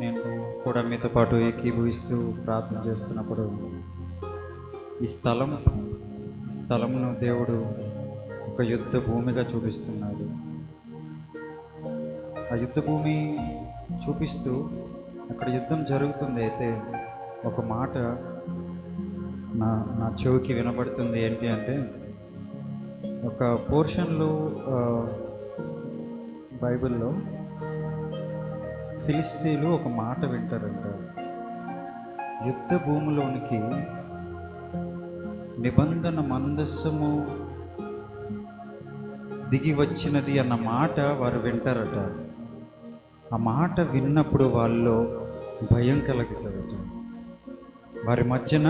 నేను కూడా మీతో పాటు ఏకీభవిస్తూ ప్రార్థన చేస్తున్నప్పుడు ఈ స్థలంను దేవుడు ఒక యుద్ధ భూమిగా చూపిస్తున్నాడు. ఆ యుద్ధ భూమి చూపిస్తూ అక్కడ యుద్ధం జరుగుతుంది. అయితే ఒక మాట నా నా చెవికి వినబడుతుంది. ఏంటి అంటే, ఒక పోర్షన్లో బైబిల్లో ఫిలిస్తీన్లు ఒక మాట వింటారంట. యుద్ధ భూమిలోనికి నిబంధన మందస్సము దిగి వచ్చినది అన్న మాట వారు వింటారట. ఆ మాట విన్నప్పుడు వాళ్ళలో భయం కలుగుతుందట. వారి మధ్యన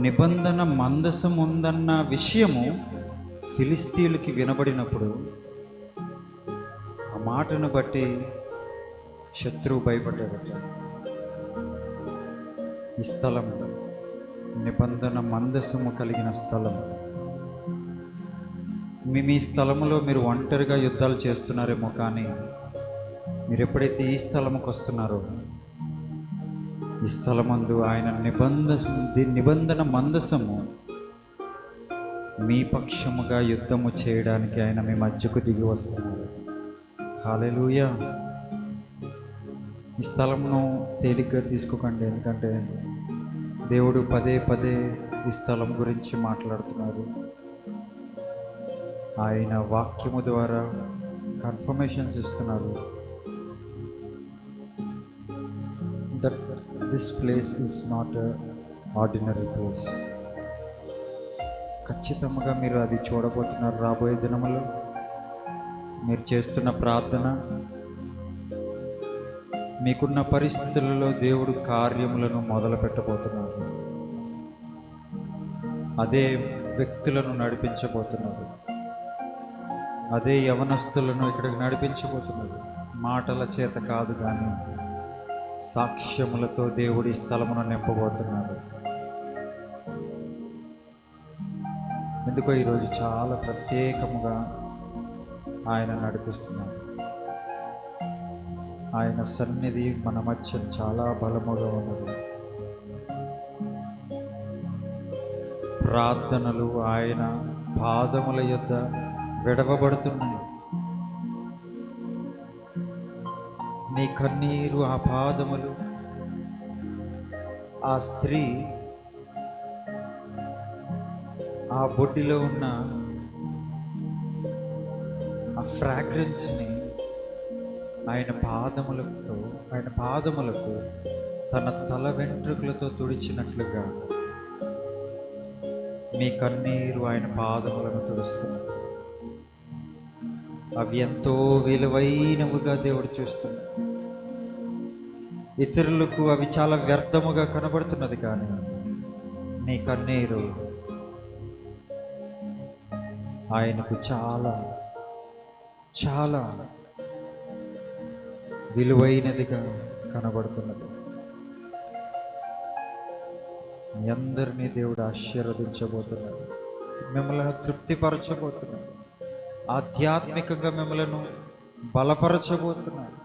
నిబంధన మందసం ఉందన్న విషయము ఫిలిస్తీన్లకి వినబడినప్పుడు ఆ మాటను బట్టి శత్రువు భయపడ్డాడట. ఈ స్థలం నిబంధన మందసము కలిగిన స్థలం. మీ స్థలములో మీరు ఒంటరిగా యుద్ధాలు చేస్తున్నారేమో, కానీ మీరు ఎప్పుడైతే ఈ స్థలముకు వస్తున్నారో, ఈ స్థలమందు ఆయన నిబంధన మందసము మీ పక్షముగా యుద్ధము చేయడానికి ఆయన మీ మధ్యకు దిగి వస్తున్నారు. హల్లెలూయా. ఈ స్థలంను తేలిగ్గా తీసుకోకండి, ఎందుకంటే దేవుడు పదే పదే ఈ స్థలం గురించి మాట్లాడుతున్నారు. ఆయన వాక్యము ద్వారా కన్ఫర్మేషన్స్ ఇస్తున్నారు. That this place is not a ordinary place. ఖచ్చితంగా మీరు అది చూడబోతున్నారు. రాబోయే దినములో మీరు చేస్తున్న ప్రార్థన, మీకున్న పరిస్థితులలో దేవుడు కార్యములను మొదలు పెట్టబోతున్నారు. అదే వ్యక్తులను నడిపించబోతున్నారు. అదే యవనస్తులను ఇక్కడికి నడిపించబోతున్నారు. మాటల చేత కాదు, కానీ సాక్ష్యములతో దేవుడి స్థలమును నింపబోతున్నాడు. ఎందుకో ఈరోజు చాలా ప్రత్యేకముగా ఆయన నడిపిస్తున్నాడు. ఆయన సన్నిధి మన మధ్య చాలా బలముగా ఉన్నది. ప్రార్థనలు ఆయన పాదముల యొద్ద విడవబడుతున్నాయి. నీ కన్నీరు ఆ పాదములు, ఆ స్త్రీ ఆ బొడ్డిలో ఉన్న ఆ ఫ్రాగ్రెన్స్ని ఆయన పాదములకు తన తల వెంట్రుకలతో తుడిచినట్లుగా మీ కన్నీరు ఆయన పాదములను తుడుస్తున్నారు. అవి ఎంతో విలువైనవిగా దేవుడు చూస్తున్నాడు. ఇతరులకు అవి చాలా వ్యర్థముగా కనబడుతున్నది, కానీ నీ కన్నీరు ఆయనకు చాలా చాలా విలువైనదిగా కనబడుతున్నది. మీ అందరినీ దేవుడు ఆశీర్వదించబోతున్నాడు. మిమ్మల్ని తృప్తిపరచబోతున్నాడు. ఆధ్యాత్మికంగా మిమ్మలను బలపరచబోతున్నాడు.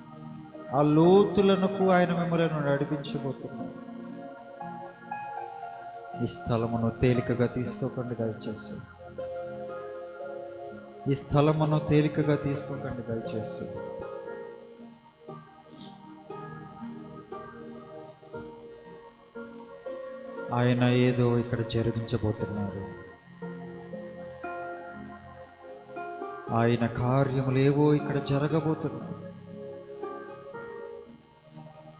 ఆ లోతులకు ఆయన మిమ్మలను నడిపించబోతున్నాడు. ఈ స్థలమును తేలికగా తీసుకోకండి దయచేసి. ఈ స్థలమును తేలికగా తీసుకోకండి దయచేసి. ఆయన ఏదో ఇక్కడ జరిగించబోతున్నారు. ఆయన కార్యములు ఏవో ఇక్కడ జరగబోతున్నాయి.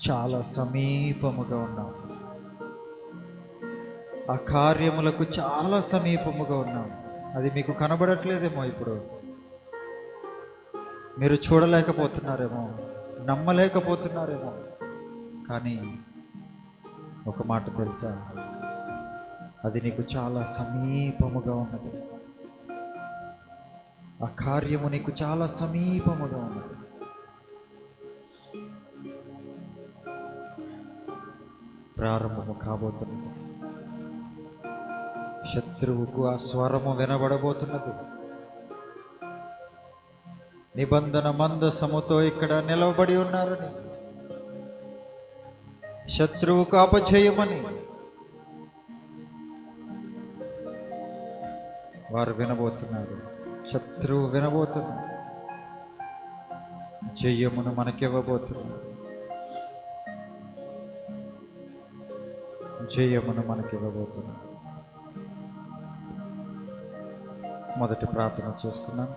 చాలా సమీపముగా ఉన్నాం. ఆ కార్యములకు చాలా సమీపముగా ఉన్నాం. అది మీకు కనబడట్లేదేమో, ఇప్పుడు మీరు చూడలేకపోతున్నారేమో, నమ్మలేకపోతున్నారేమో, కానీ ఒక మాట తెలుసా, అది నీకు చాలా సమీపముగా ఉన్నది. ఆ కార్యము నీకు చాలా సమీపముగా ఉన్నది. ప్రారంభము కాబోతున్నది. శత్రువుకు ఆ స్వరము వినబడబోతున్నది. నిబంధన మందసముతో ఇక్కడ నిలవబడి ఉన్నారని శత్రువుకు అపజయమని వారు వినబోతున్నారు. శత్రువు వినబోతున్నారు. జయమును మనకివ్వబోతున్నారు. జయమును మనకివ్వబోతున్నారు. మొదటి ప్రార్థన చేసుకున్నాం.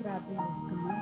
ప్రార్థన చేసుకున్నాం.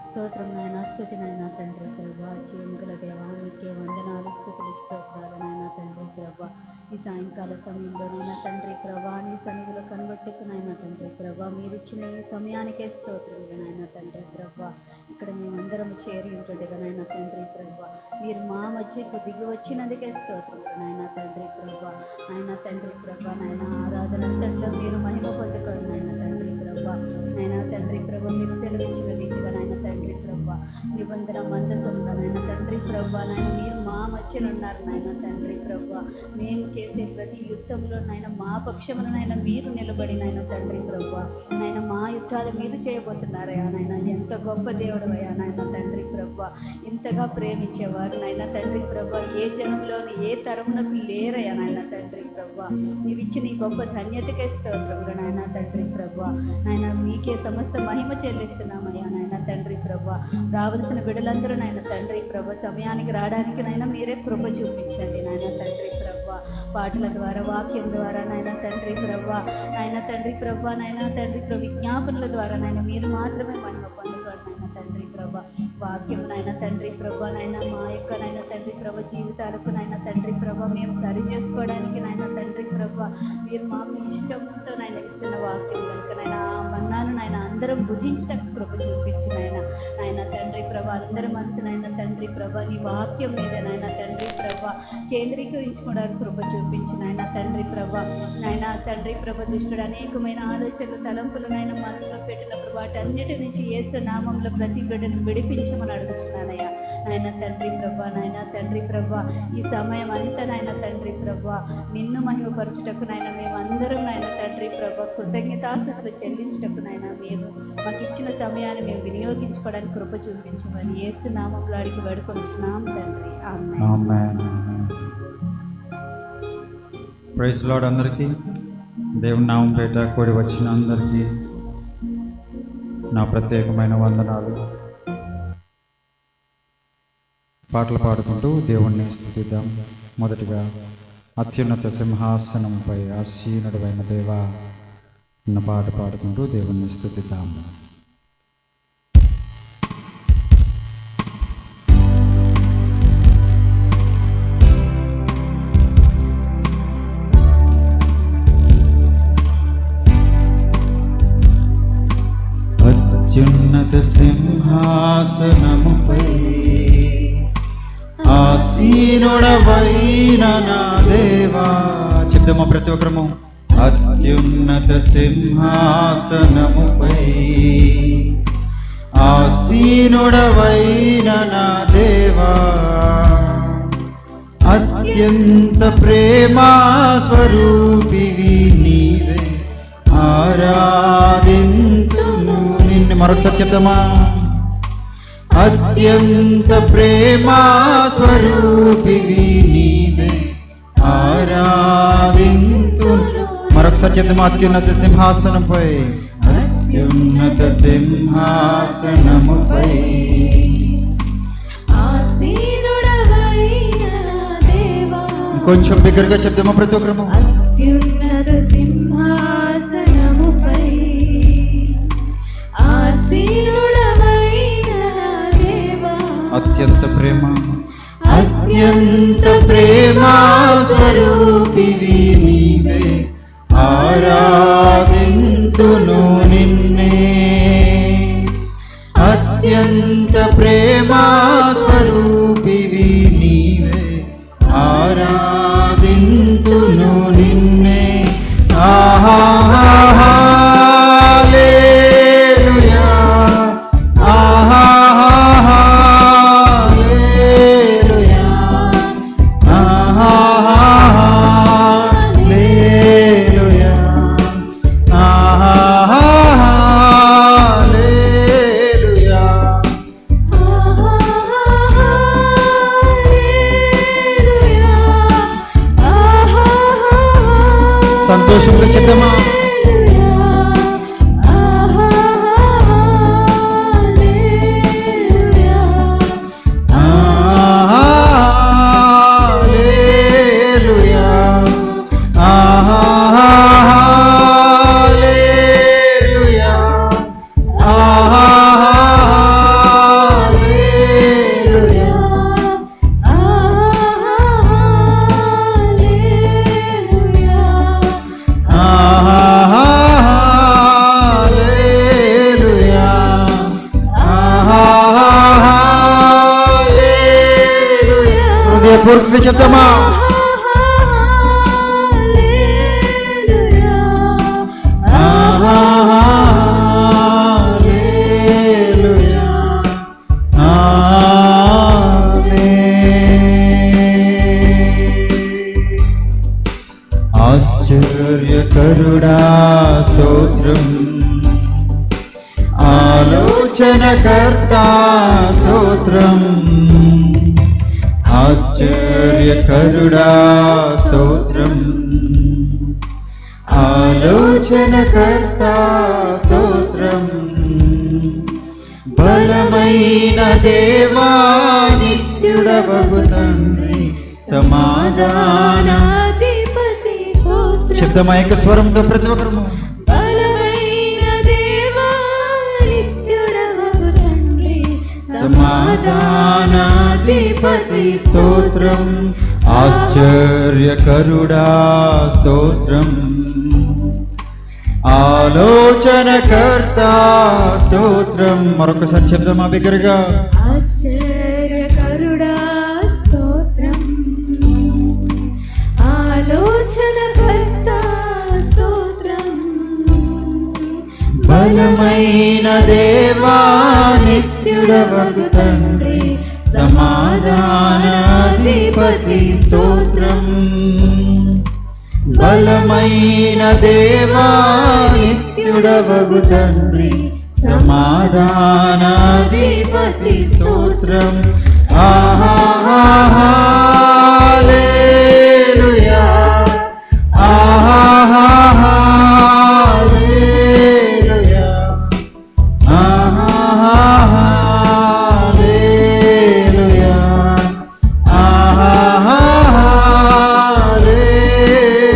స్తోత్రం నాయన, స్తుతి నాయన తండ్రి ప్రభా, జీవముగల దేవా, నీకే వందనాలు, స్తుతులు, స్తోత్రాలు నాయన తండ్రి ప్రభా. ఈ సాయంకాల సమయంలో నాయన తండ్రి ప్రభా, నీ సన్నిధిలో కనబట్టుకు నాయన తండ్రి ప్రభా, మీరు ఇచ్చిన ఈ సమయానికే స్తోత్రములు నాయన తండ్రి ప్రభా. ఇక్కడ మేమందరం చేరి ఉంటుండగా నాయన తండ్రి ప్రభా, మీరు మా మధ్యకు దిగి వచ్చినందుకే స్తోత్రములు నాయన తండ్రి ప్రభా. నాయన తండ్రి ప్రభా, నాయన ఆరాధనంతట్లో మీరు మహిమ పొందుకోండి నాయన తండ్రి ప్రభా. నాయన తండ్రి ప్రభా, మీరు సెలవిచ్చిన రీతిగా నాయన తండ్రి ప్రభా, నిబంధన మందసంగా నాయన తండ్రి ప్రభా, నాయన మీరు మా మధ్యన ఉన్నారు నాయన తండ్రి ప్రభా. మేము చేసే ప్రతి యుద్ధంలో నాయన మా పక్షమున నాయన మీరు నిలబడి నాయన తండ్రి ప్రభా, నాయన మా యుద్ధాలు మీరు చేయబోతున్నారయ్యా నాయన. ఎంత గొప్ప దేవుడు అయ్యా నాయన తండ్రి ప్రభా. ఇంతగా ప్రేమించేవారు నాయన తండ్రి ప్రభా ఏ జనంలోని ఏ తరమునకు లేరయ్యా నాయన తండ్రి ప్రభా. నీవు ఇచ్చిన ఈ గొప్ప ధన్యతకే స్తోత్రములు నాయన తండ్రి ప్రభా. నాయన నీకే సమస్త మహిమ చెల్లిస్తున్నామయ్యా నాయన తండ్రి ప్రభా. రావలసిన బిడ్డలందరూ నాయన తండ్రి ప్రభా సమయానికి రావడానికి నాయన మీరే కృప చూపించండి నాయన తండ్రి ప్రభా. పాటల ద్వారా, వాక్యం ద్వారా నాయన తండ్రి ప్రభా, నాయన తండ్రి ప్రభా, నాయన తండ్రి ప్రభా విజ్ఞాపనల ద్వారా నాయన మీరు మాత్రమే మహిమ పొందుకోండి నాయన తండ్రి ప్రభా. వాక్యం నాయన తండ్రి ప్రభా, నాయన మా యొక్క నాయన తండ్రి ప్రభా జీవితాలకు నాయన తండ్రి ప్రభా మేము సరి చేసుకోవడానికి నాయన తండ్రి ప్రభా మీరు మాకు ఇష్టంతో నాయన ఇస్తున్న వాక్యం కనుక నాయన ఆ మన్నాను నాయన అందరం భుజించడానికి కృప చూపించు నాయన. నాయన తండ్రి ప్రభా అందరి మనసు నాయన తండ్రి ప్రభా నీ వాక్యం మీద నాయన తండ్రి ప్రభా కేంద్రీకరించుకోవడానికి కృప చూపించు నాయన తండ్రి ప్రభా. నాయన తండ్రి ప్రభా దుష్టుడు అనేకమైన ఆలోచనలు, తలంపులు నాయన మనసులో పెట్టినప్పుడు వాటన్నిటి నుంచి యేసు నామంలో ప్రతి బిడ్డను విడిపించమని అడుగుచున్నానయ్యా నాయన తండ్రి ప్రభా. నాయన తండ్రి ప్రభా ఈ సమయం అంతా నాయన తండ్రి ప్రభా నిన్ను మహిమపరచుటకు నాయన మేమందరం నాయన తండ్రి ప్రభా కృతజ్ఞతాస్తుతులు చెల్లించుటకు నాయన మీరు మాకు ఇచ్చిన సమయాన్ని మేము వినియోగించుకోవడానికి కృప చూపించమని యేసు నామంలో అడిగి వేడుకొంచున్నాం తండ్రి. ఆమేన్. Praise Lord. అందరికీ దేవుని నామం పేట కూడి వచ్చిన అందరికీ నా ప్రత్యేకమైన వందనాలు. పాటలు పాడుకుంటూ దేవుణ్ణి స్తుతిద్దాం. మొదటిగా అత్యున్నత సింహాసనంపై ఆసీనుడైన దేవా అన్న పాట పాడుకుంటూ దేవుణ్ణి స్తుతిద్దాం. అత్యున్నత సింహాసనముపై ఆసీనుడవైన నా దేవా. చెప్తామా ప్రతి ఒక్కరము? అత్యున్నత సింహాసనముపై ఆసీనుడవైన నా దేవా, అత్యంత ప్రేమా స్వరూపివి నీవే, ఆరాధింతును నిన్ను. మరొకసారి చెప్తామా? అత్యంత ప్రేమా స్వరూపివి నీవే, ఆరాధింతును. మరొకసారి చెప్తామా? అత్యున్నత సింహాసనంపై, అత్యున్నత సింహాసనముపై కొంచెం బిగ్గరగా చెప్తామా ప్రతి ఒక్కరము? అత్యున్నత సింహాసనముపై ఆసీనుడవైన దేవా, అత్యంత ప్రేమ, అత్యంత ప్రేమా స్వరూపివి నీవే, ఆరాధింతును నిన్నే. అత్యంత ప్రేమా స్వరూపివి నీవే, ఆరాధింతును నిన్నే. హల్లెలూయా, హల్లెలూయా, హల్లెలూయా. సంతోషంతో చెప్దామా? హృదయపూర్వకంగా చెప్తామా? ఆశ్చర్యకరుడా స్తోత్రం, ఆలోచనకర్త స్తోత్రం, ఆశ్చర్యకరుడా స్తోత్రం, ఆలోచనకర్త స్తోత్రం, బలమైన దేవా నిత్యుడవగు తండ్రి సమాధానాధిపతి స్తోత్రం. చెప్తామా ఏక స్వరంతో ప్రతి ఒక్కరు? సమాధానాధిపతి స్తోత్రం, ఆశ్చర్యకరుడా స్తోత్రం, ఆలోచనకర్త స్తోత్రం. మరొకసారి చెప్దామా బిగ్గరగా? ఆశ్చర్యకరుడా స్తోత్రం, ఆలోచనకర్త స్తోత్రం, బలమైన దేవా నిత్యుడవగు తండ్రి సమాధానాధిపతి స్తోత్రం, బలమైన దేవా నిత్యుడవగు తండ్రి సమాధానాధిపతి స్తోత్రం. హల్లెలూయా, హల్లెలూయా, హల్లెలూయా,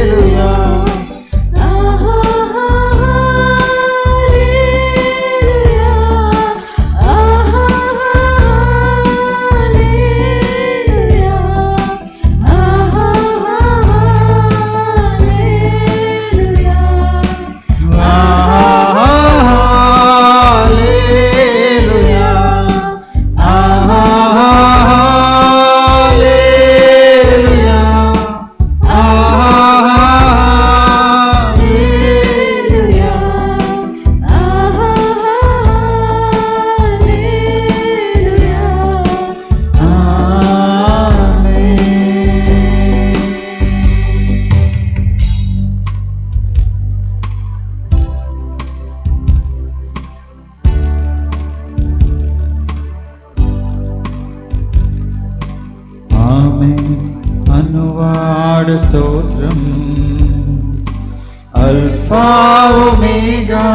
హల్లెలూయా. అనువాడు స్తోత్రం, అల్ఫా ఒమేగా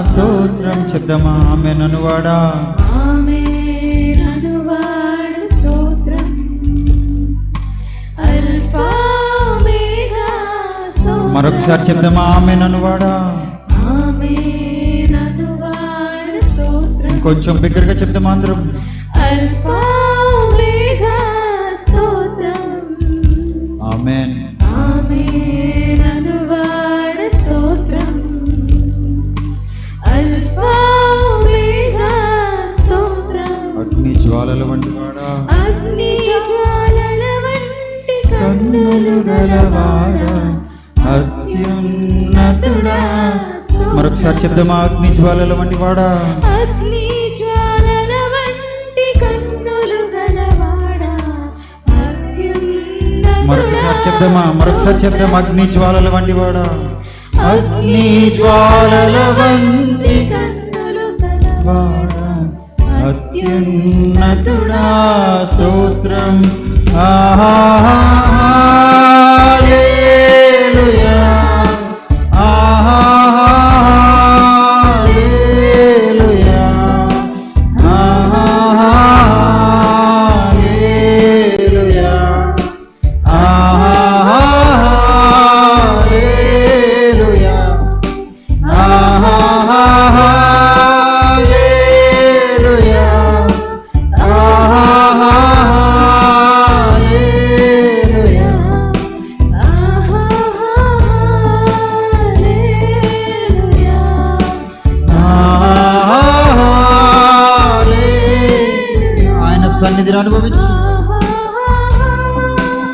స్తోత్రం. చెప్దామా? ఆమేన్ అనువాడా, ఆమేన్ అనువాడు స్తోత్రం, అల్ఫా ఒమేగా స్తోత్రం. మరొకసారి చెప్దామా? ఆమేన్ అనువాడా, ఆమేన్ అనువాడు స్తోత్రం. కొంచెం బిగ్గరగా చెప్దామా అందరం? అల్ఫా ఒమేగా స్తోత్రం, ఆమేన్, ఆమేన్ అనువాడు స్తోత్రం, అల్ఫా ఒమేగా స్తోత్రం. అగ్ని జ్వాలల వంటి వాడా, అగ్ని జ్వాలల వంటి కన్నులు గలవాడా, అత్యున్నతుడా. మరొకసారి చెప్దామా? అగ్ని జ్వాలల వంటి వాడా, అగ్ని జ్వాలల వంటి కన్నులు గలవాడా, అత్యున్నతుడా. మరొకసారి చెప్దామా? మరొకసారి చెప్దాం. అగ్ని జ్వాలల వంటి వాడా, అగ్ని జ్వాలల వంటి కన్నులు గలవాడా, వాడా, అత్యున్నతుడా స్తోత్రం. హల్లెలూయా, విడుదలను అనుభవించు.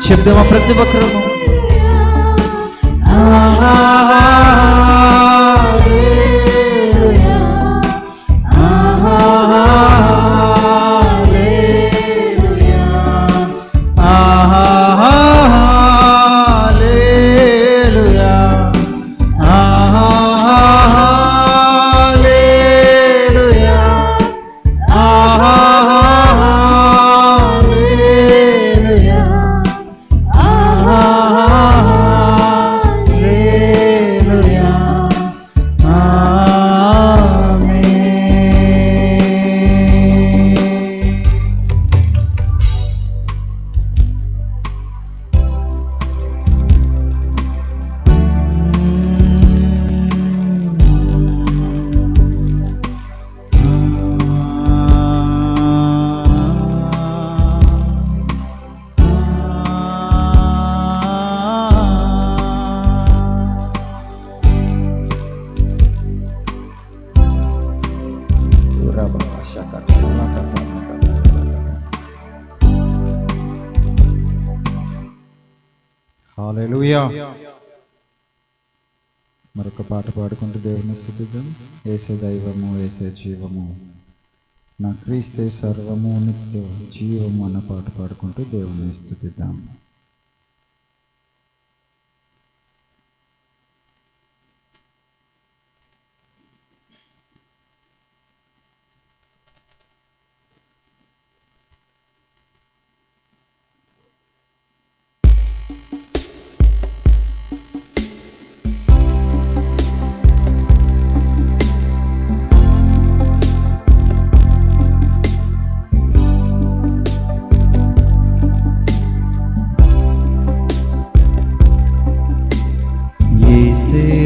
చెప్దామా ప్రతి ఒక్కరము? హల్లెలూయా. మరొక పాట పాడుకుంటూ దేవుని స్తుతిద్దాం. యేసే దైవము, యేసే జీవము, నా క్రీస్తే సర్వము, నిత్య జీవము అన్న పాట పాడుకుంటూ దేవుని స్తుతిద్దాం.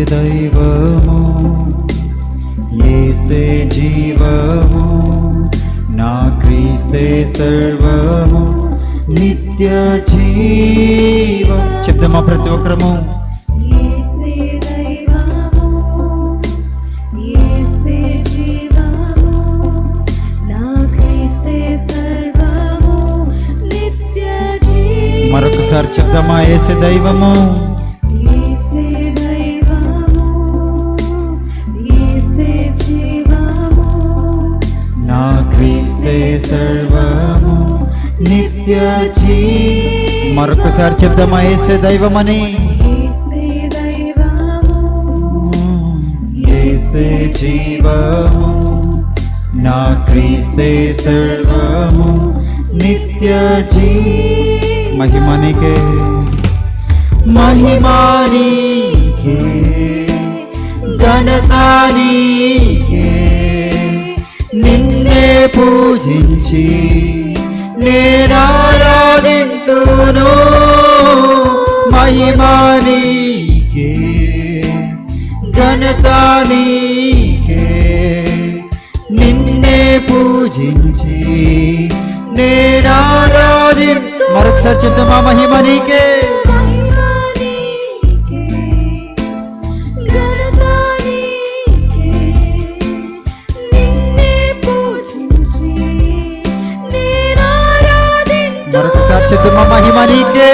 దైవము, యేసే జీవము, నా క్రీస్తే సర్వము, నిత్య జీవం. చెప్తామా ప్రతి ఒక్కరము? యేసే దైవము, యేసే జీవము, నా క్రీస్తే సర్వము, నిత్య జీవం. మరొకసారి చెప్తామా? యేసే దైవము, సర్వము, నిత్య జీవం. మరొకసారి చెప్దామా? యేసే దైవమని. యేసే జీవము, నా క్రీస్తే సర్వము, నిత్య జీవం. మహిమానికే, మహిమానికే, ఘనతానికే, నిన్నే పూజించి నేనారాధింతును. మహిమానికే, ఘనతానికే, నిన్నే పూజించి నేనారాధింతు. మరొకసారి చెప్తామా? మహిమానికే, మరొకసారి చెప్తామా? మహిమానికే,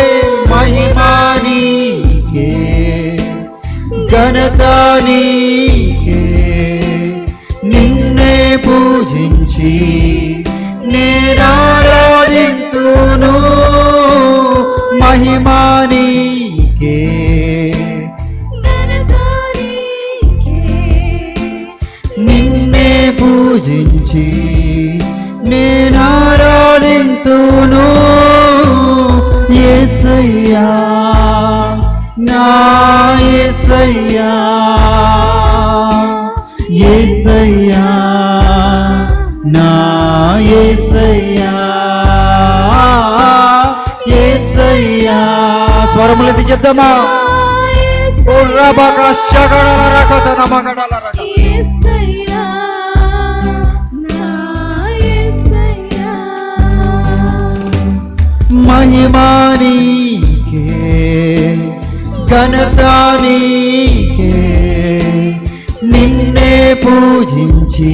మహిమానికే, ఘనతానికే, నిన్నే పూజించి నేనారాధింతును. మహిమానికే, నిన్నే పూజించి నేనారాధింతును. యేసయ్యా, నా యేసయ్యా, యేసయ్యా, నా యేసయ్యా, యేసయ్యా. స్వరములెత్తి చెప్దామా? మహిమానికే, ఘనతానికే, నిన్నే పూజించి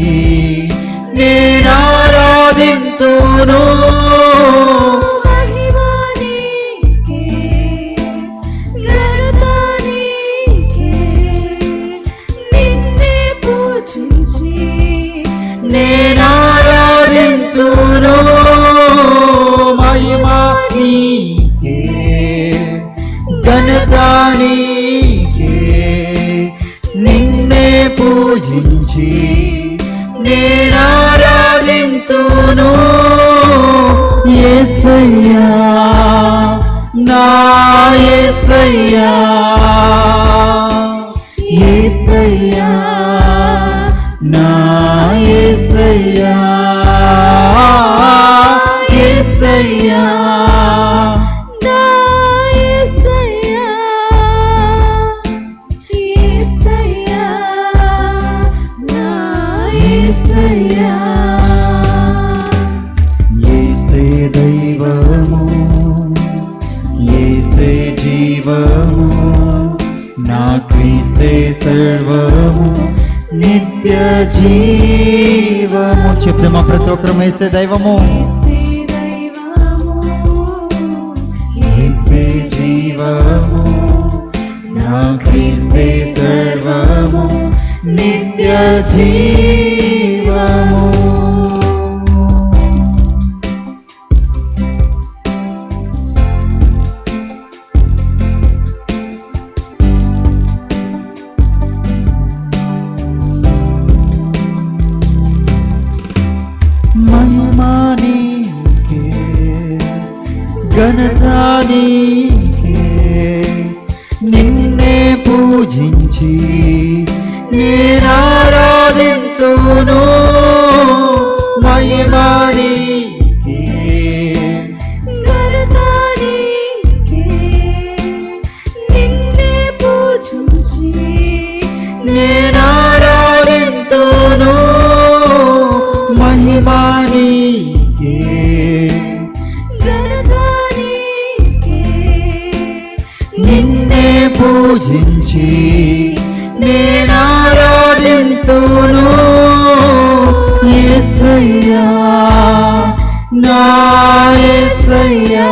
నేనారాధింతును. ఘనత నీకే, నిన్నే పూజించి నేనారాధింతును. యేసయ్యా నా యేసయ్యా, యేసయ్యా నా యేసయ్యా, యేసయ్యా నా యేసయ్యా, యేసయ్యా నా యేసయ్యా. యేసే దైవము, యేసే జీవము, నా క్రీస్తే సర్వము, నిత్య జీవము. చెప్దామా ప్రతి ఒక్కరు? యేసే దైవము, యేసే జీవము, నా క్రీస్తే సర్వము, నిత్య జీవము. మహిమా నీకే, ఘనత నీకే, నిన్నే పూజించి నేనారాధింతును. మహిమా నీకే, ఘనత నీకే, నిన్నే పూజించి నేనారాధింతును. మహిమా నీకే, ఘనత నీకే, నిన్నే పూజించి నేనారాధింతును. యేసయ్యా నా యేసయ్యా,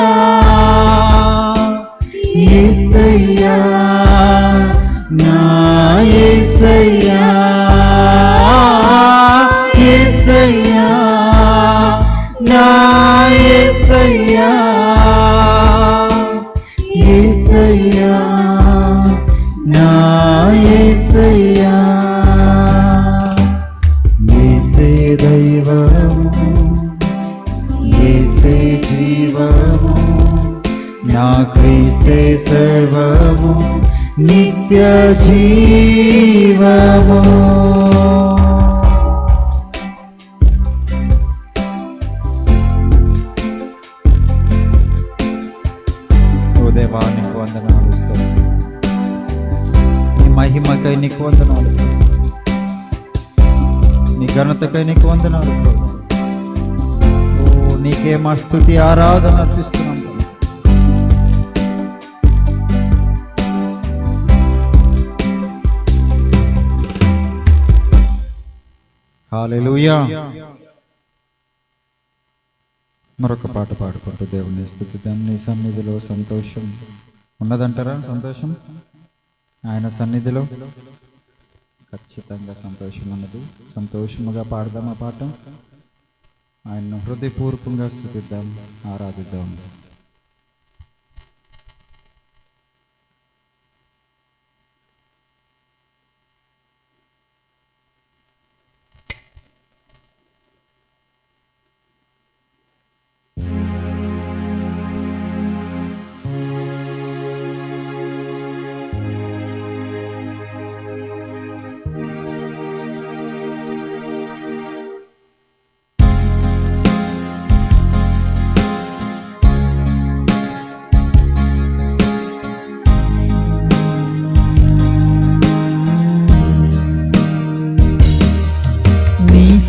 యేసయ్యా నా యేసయ్యా, యేసయ్యా నా యేసయ్యా, యేసయ్యా నా యేసయ్యా. యేసే దైవము, యేసే జీవము, నా క్రీస్తే సర్వము, నిత్య జీవము. ఓ దేవా, నీకు వందనాలు స్తోత్రం. నీ మహిమకై నీకు వందనాలు, నీ ఘనతకై నీకు వందనాలు. ఓ నీకే మా స్తుతి ఆరాధన అర్పిస్తున్నాం. హల్లెలూయా. మరొక పాట పాడుకుంటూ దేవుని స్తుతిద్దాం. నీ సన్నిధిలో సంతోషం ఉన్నదంటారా? సంతోషం ఆయన సన్నిధిలో ఖచ్చితంగా సంతోషం ఉన్నది. సంతోషముగా పాడదాం ఆ పాట. ఆయన్ను హృదయపూర్వకంగా స్తుతిద్దాం, ఆరాధిద్దాం.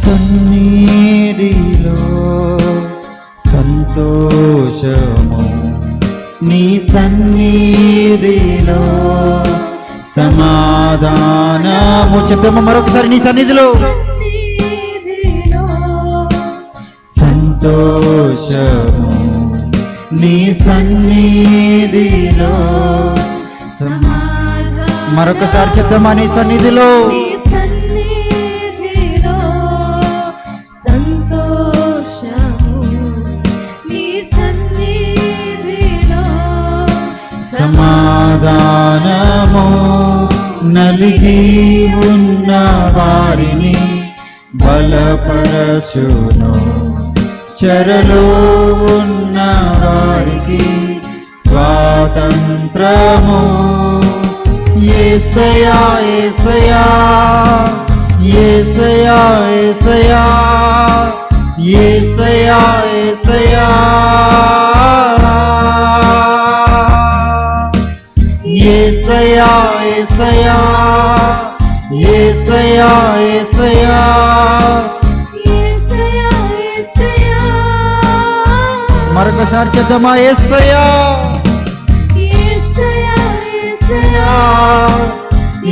సన్నిధిలో సంతోషము, నీ సన్నిధిలో సమాధానము. చెప్తాము మరొకసారి. నీ సన్నిధిలో సంతోషము, నీ సన్నిధిలో మరొకసారి చెప్తామా? నీ సన్నిధిలో సమా సమాధానము నలిగి ఉన్న వారిని బలపరచును, చెరలో ఉన్న వారికి స్వాతంత్రము. యేసయ్యా యేసయ్యా యేసయ్యా యేసయ్యా యేసయ్యా యేసయ్యా యేసయ్యా యేసయ్యా యేసయ్యా యేసయ్యా. మరొకసారి చెప్దామా? యేసయ్యా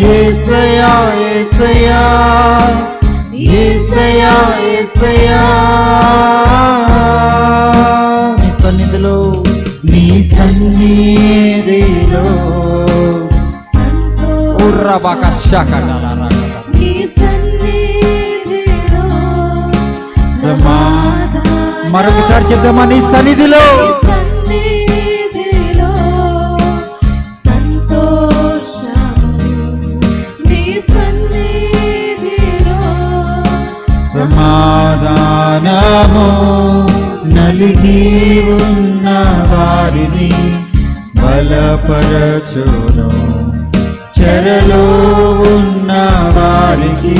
యేసయ్యా యేసయ్యా యేసయ్యా యేసయ్యా. నీ సన్నిధిలో నీ సన్నిధిలో మరొకసారి చెప్దామా? నీ సన్నిధిలో సమాధానము నలిగి ఉన్న వారిని బలపరచును, చెరలో ఉన్న వారికి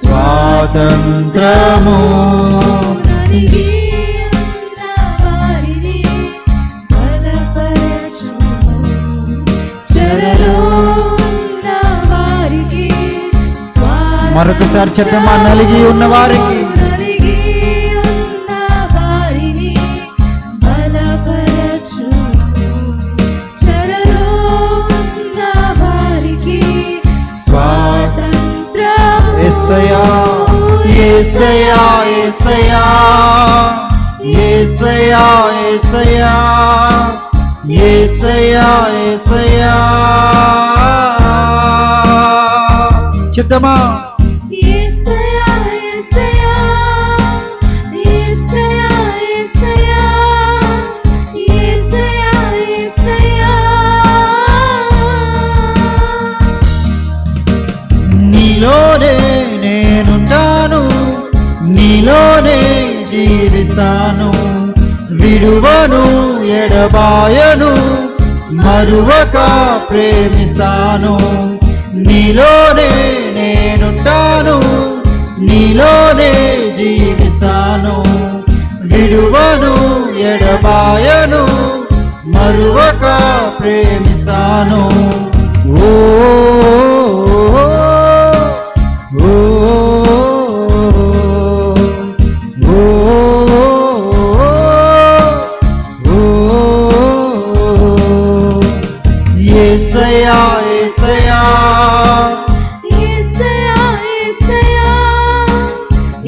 స్వాతంత్రము. మరొకసారి చెప్తామా? నలిగి ఉన్న వారికి యేసయ్యా యేసయ్యా యేసయ్యా యేసయ్యా యేసయ్యా యేసయ్యా యేసయ్యా. చెప్తామా? నీలోనే నేనుంటాను, నీలోనే జీవిస్తాను, విడువను ఎడబాయను, మరువక ప్రేమిస్తాను. నీలోనే నేనుంటాను, నీలోనే జీవిస్తాను, విడువను ఎడబాయను, మరువక ప్రేమిస్తాను. ఓ యేసయ్యా యేసయ్యా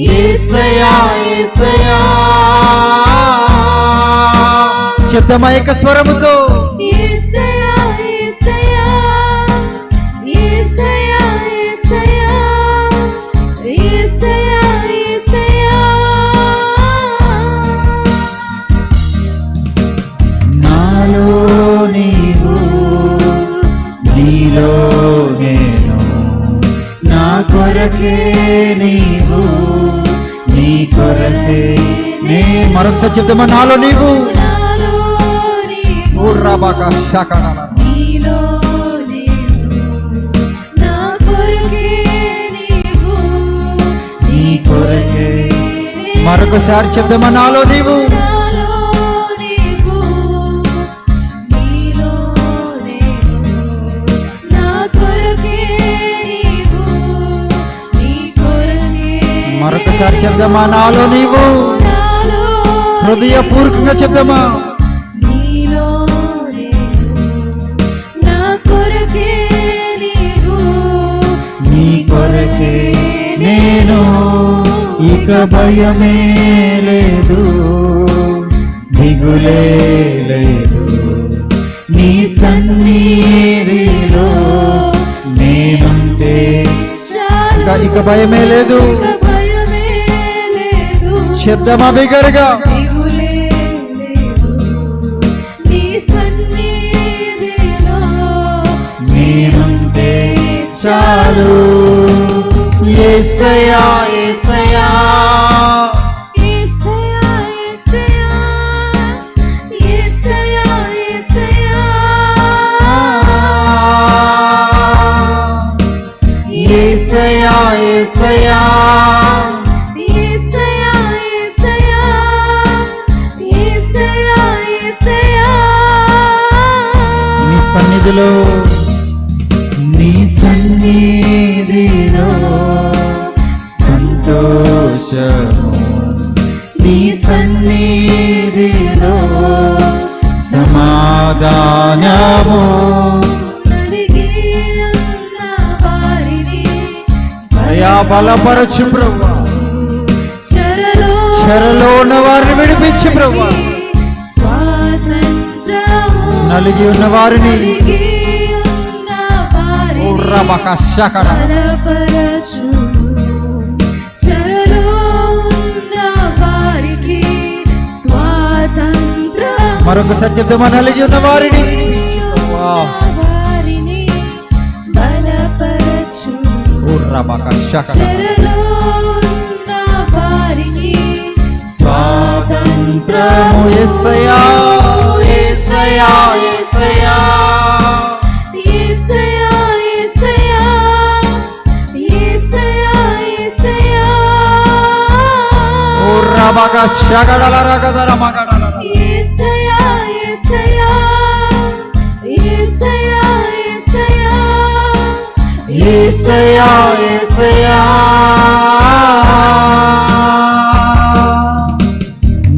యేసయ్యా యేసయ్యా. చెప్తామా ఏక స్వరముతో? నాలో నీవు నీలో నేను, నా కొరకే నీవు నీ కొరకే నే. మరొకసారి చెప్తామా? నాలో నీవు ఊర్రాబాక శాఖ నీ కొరకే. మరొకసారి చెప్తామా? నాలో నీవు మరొకసారి చెప్దామా? నాలో నీవు. హృదయపూర్వకంగా చెప్దామా? నీ కొరకే నేను, ఇక భయమే లేదు, దిగులే లేదు, నీ సన్నిధిలో నేనుంటే ఇక భయమే లేదు. శబ్దమా బిగరగా? చాలు. యేసయ్యా యేసయ్యా యేసయ్యా యేసయ్యా నీ సన్నిధిలో నీ సన్నిధిలో సంతోషము, నీ సన్నిధిలో సమాధానము. అయా బలపరచు ప్రభువా, చెరలో ఉన్న వారిని విడిపించు ప్రభువా, నలిగి ఉన్న వారిని మరొకసారి చెప్తామా, నలిగి ఉన్న వారిని స్వాతంత్రము. యేసయ్యా యేసయ్యా యేసయ్యా యేసయ్యా యేసయ్యా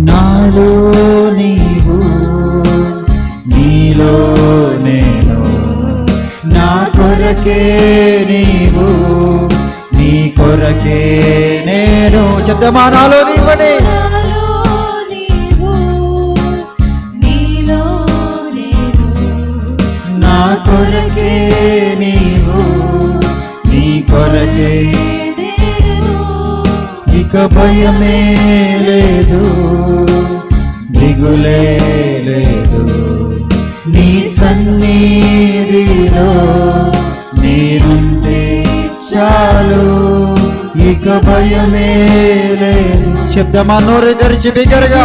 నాలో నీవు నీలో నేను, నా కొరకే నీవు నీ కొరకే నేను. చెప్తామా, నాలో నీవని నా కొరకే నీవు నీ కొరకే. ఇక భయమే లేదు, దిగులే లేదు, నీ సన్నిధిలో నేనుంటే చాలు. ఇక భయమే లేదు. చెప్దామా, నోరు తెరిచి బిగ్గరగా,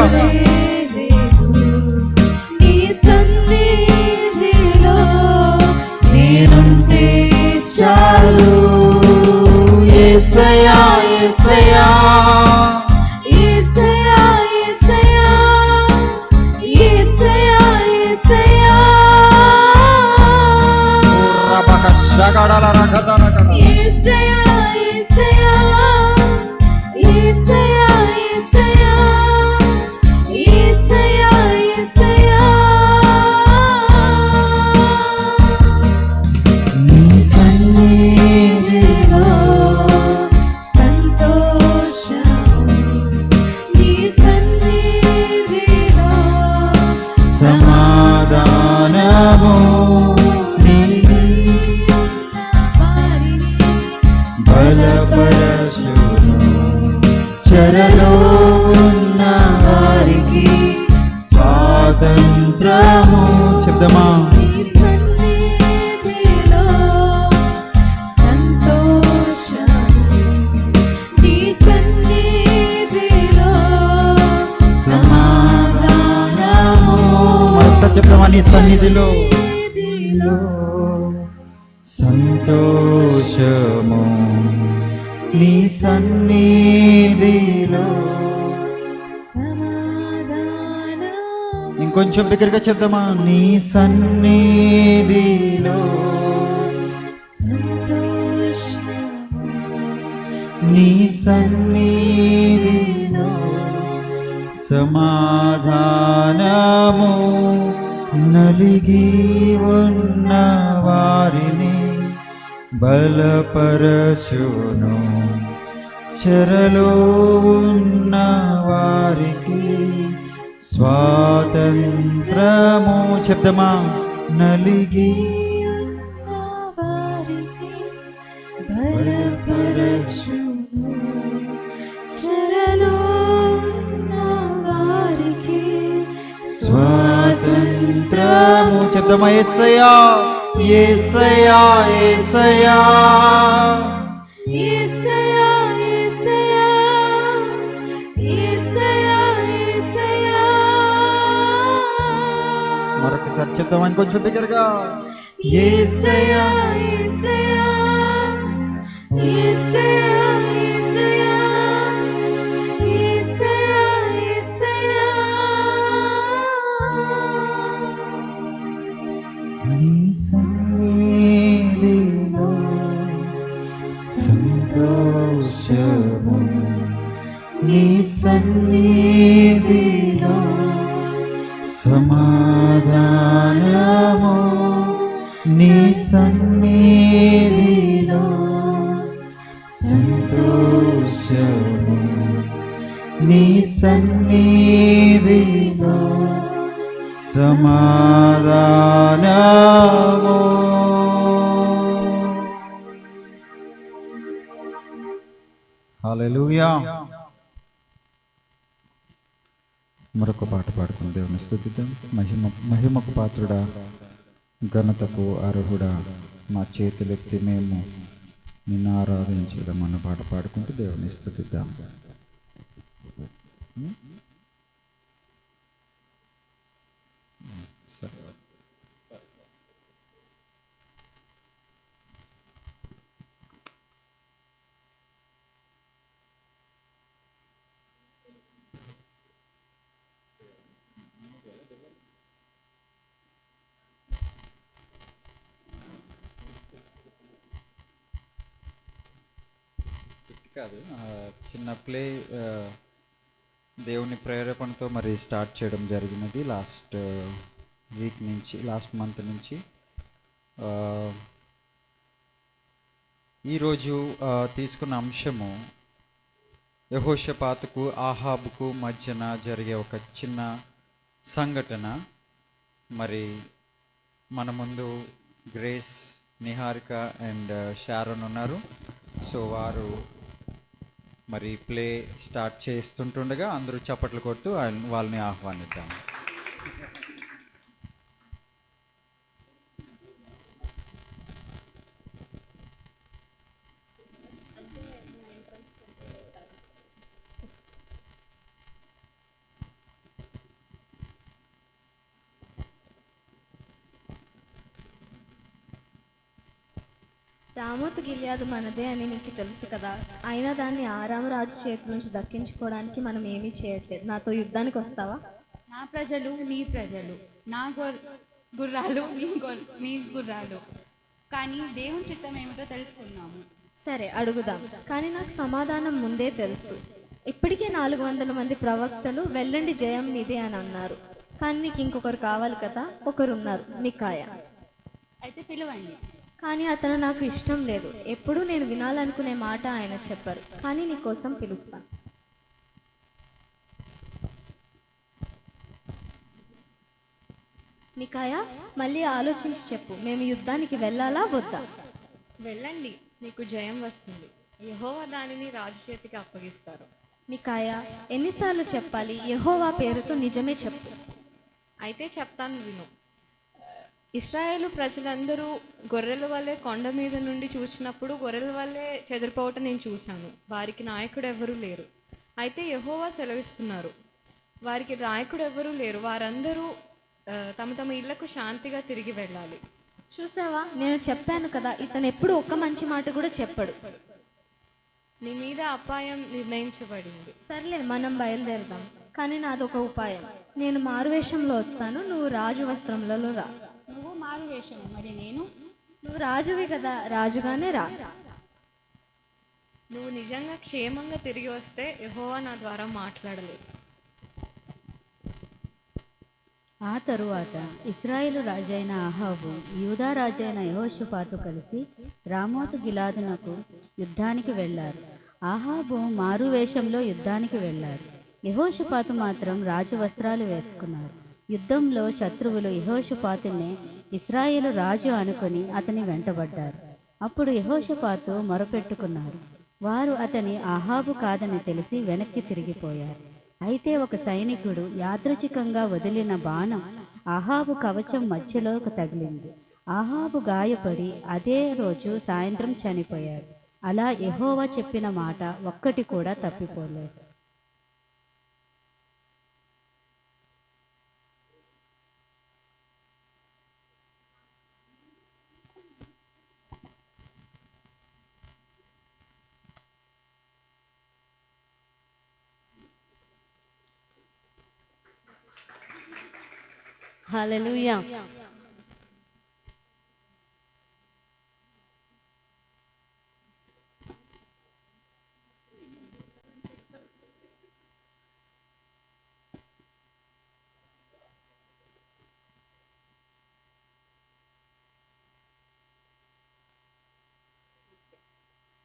నేనుంటే చాలు. యేసయ్యా యేసయ్యా సమాధానము, బలపరచును, చెరలో ఉన్న వారికి స్వాతంత్రము. చెప్దామా, చెప్తామా, నీ సన్నిధిలో సంతోషము, నీ సన్నిధిలో ఇంకొంచెం బిగ్గరగా చెప్తామా, నీ సన్నిధిలో నీ సన్నిధిలో సమాధానము, నలిగి ఉన్న వారిని బలపరచును, చెరలో ఉన్న వారికి స్వాతంత్రము. చెప్దామా, నలిగి బలపరచును, చెరలో ఉన్న వారికి స్వాతంత్రము. చెప్దామా, యేసయ్యా యేసయ్యా యేసయ్యా యేసయ్యా యేసయ్యా యేసయ్యా యేసయ్యా. మరొకసారి చెప్తామని కొంచెం బిగ్గరగా. యేసయ్యా యేసయ్యా యేసయ్యా యేసయ్యా యేసయ్యా యేసయ్యా. నీ సన్నిధిలో సంతోషము, నీ సన్నిధిలో సమాధానము, నీ సన్నిధిలో సంతోషము, నీ సన్నిధిలో సమాధానము. హల్లెలూయా. మరొక పాట పాడుకుని దేవుని స్తుతిద్దాం. మహిమకు పాత్రుడా, ఘనతకు అర్హుడా, మా చేతులెత్తి మేము నిన్ను ఆరాధించుదాం అన్న పాట పాడుకుంటూ దేవుని స్తుతిద్దాం. సరే. కాదు, చిన్న ప్లే దేవుని ప్రేరేపణతో మరి స్టార్ట్ చేయడం జరిగినది లాస్ట్ వీక్ నుంచి, లాస్ట్ మంత్ నుంచి. ఈరోజు తీసుకున్న అంశము యెహోషాపాతుకు ఆహాబుకు మధ్యన జరిగే ఒక చిన్న సంఘటన. మరి మన ముందు గ్రేస్, నిహారిక అండ్ షారోన్ ఉన్నారు. సో వారు మరి ప్లే స్టార్ట్ చేస్తుంటుండగా అందరూ చప్పట్లు కొడుతూ వాళ్ళని ఆహ్వానిద్దాం. రామోతు గిల్యాదు మనదే అని నీకు తెలుసు కదా. అయినా దాన్ని ఆరాము రాజు చేతి నుంచి దక్కించుకోవడానికి మనం ఏమీ చేయట్లేదు. నాతో యుద్ధానికి వస్తావా? నా ప్రజలు నీ ప్రజలు, నా గుర్రాలు నీ గుర్రాలు. కానీ దేవుని చిత్తం ఏమిటో తెలుసుకున్నాము. సరే, అడుగుదాం. కానీ నాకు సమాధానం ముందే తెలుసు. ఇప్పటికే 400 మంది ప్రవక్తలు వెళ్ళండి జయం మీదే అని అన్నారు. కానీ నీకు ఇంకొకరు కావాలి కదా. ఒకరున్నారు, మికాయా. అయితే పిలవండి. కానీ అతను నాకు ఇష్టం లేదు. ఎప్పుడూ నేను వినాలనుకునే మాట ఆయన చెప్పారు. కానీ నీ కోసం పిలుస్తాను. మికాయా, మళ్ళీ ఆలోచించి చెప్పు. మేము యుద్ధానికి వెళ్ళాలా వద్దా? వెళ్ళండి, మీకు జయం వస్తుంది. యెహోవా దానిని రాజు చేతికి అప్పగిస్తారు. మికాయా, ఎన్నిసార్లు చెప్పాలి? యెహోవా పేరుతో నిజమే చెప్పు. అయితే చెప్తాను విను. ఇశ్రాయేలు ప్రజలందరూ గొర్రెల వల్లే కొండ మీద నుండి చూసినప్పుడు గొర్రెల వల్లే చెదిరిపోవటం నేను చూశాను. వారికి నాయకుడు ఎవరూ లేరు. అయితే యెహోవా సెలవిస్తున్నారు, వారికి నాయకుడు ఎవరూ లేరు. వారందరూ తమ తమ ఇళ్లకు శాంతిగా తిరిగి వెళ్ళాలి. చూసావా, నేను చెప్పాను కదా, ఇతను ఎప్పుడు ఒక్క మంచి మాట కూడా చెప్పడు. నీ మీద అపాయం నిర్ణయించబడింది. సర్లే, మనం బయలుదేరదాం. కానీ నాదొక ఉపాయం. నేను మారువేషంలో వస్తాను, నువ్వు రాజు వస్త్రములలో రా. నువ్వు మారు వేషము, మరి నేను? నువ్వు రాజువి కదా, రాజుగానే రా. నువ్వు నిజంగా క్షేమంగా తిరిగి వస్తే యెహోవా నా ద్వారా మాట్లాడలేదు. ఆ తరువాత ఇశ్రాయేలు రాజైన అహాబు యూదా రాజైన యెహోషాపాతు కలిసి రామోతు గిలాదునకు యుద్ధానికి వెళ్ళారు. అహాబు మారువేషంలో యుద్ధానికి వెళ్ళారు. యెహోషాపాతు మాత్రం రాజు వస్త్రాలు వేసుకున్నారు. యుద్ధంలో శత్రువులు యెహోషాపాతునే ఇశ్రాయేలు రాజు అనుకుని అతని వెంటబడ్డారు. అప్పుడు యెహోషాపాతు మొరపెట్టుకున్నారు. వారు అతని అహాబు కాదని తెలిసి వెనక్కి తిరిగిపోయారు. అయితే ఒక సైనికుడు యాదృచ్ఛికంగా వదిలిన బాణం అహాబు కవచం మధ్యలోకి తగిలింది. ఆహాబు గాయపడి అదే రోజు సాయంత్రం చనిపోయాడు. అలా యెహోవా చెప్పిన మాట ఒక్కటి కూడా తప్పిపోలేదు. హల్లెలూయా.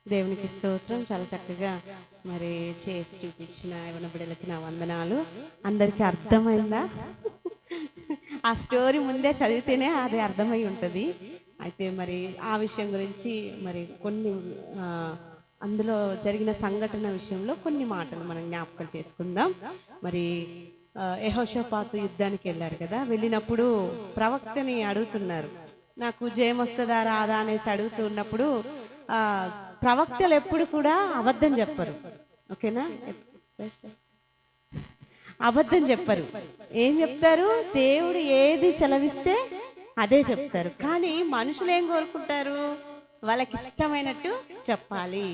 దేవునికి స్తోత్రం. చాలా చక్కగా మరి చేసి చూపించిన యవన బిడ్డలకి నా వందనాలు. అందరికీ అర్థమైందా? ఆ స్టోరీ ముందే చదివితేనే అది అర్థమై ఉంటుంది. అయితే మరి ఆ విషయం గురించి మరి కొన్ని అందులో జరిగిన సంఘటన విషయంలో కొన్ని మాటలు మనం జ్ఞాపకం చేసుకుందాం. మరి యెహోషాపాతు యుద్ధానికి వెళ్ళారు కదా, వెళ్ళినప్పుడు ప్రవక్తని అడుగుతున్నారు, నాకు జయం వస్తుందా రాదా అనేసి అడుగుతున్నప్పుడు ప్రవక్తలు ఎప్పుడు కూడా అబద్ధం చెప్పరు. ఓకేనా? అబద్ధం చెప్పరు. ఏం చెప్తారు? దేవుడు ఏది సెలవిస్తే అదే చెప్తారు. కానీ మనుషులు ఏం కోరుకుంటారు? వాళ్ళకి ఇష్టమైనట్టు చెప్పాలి,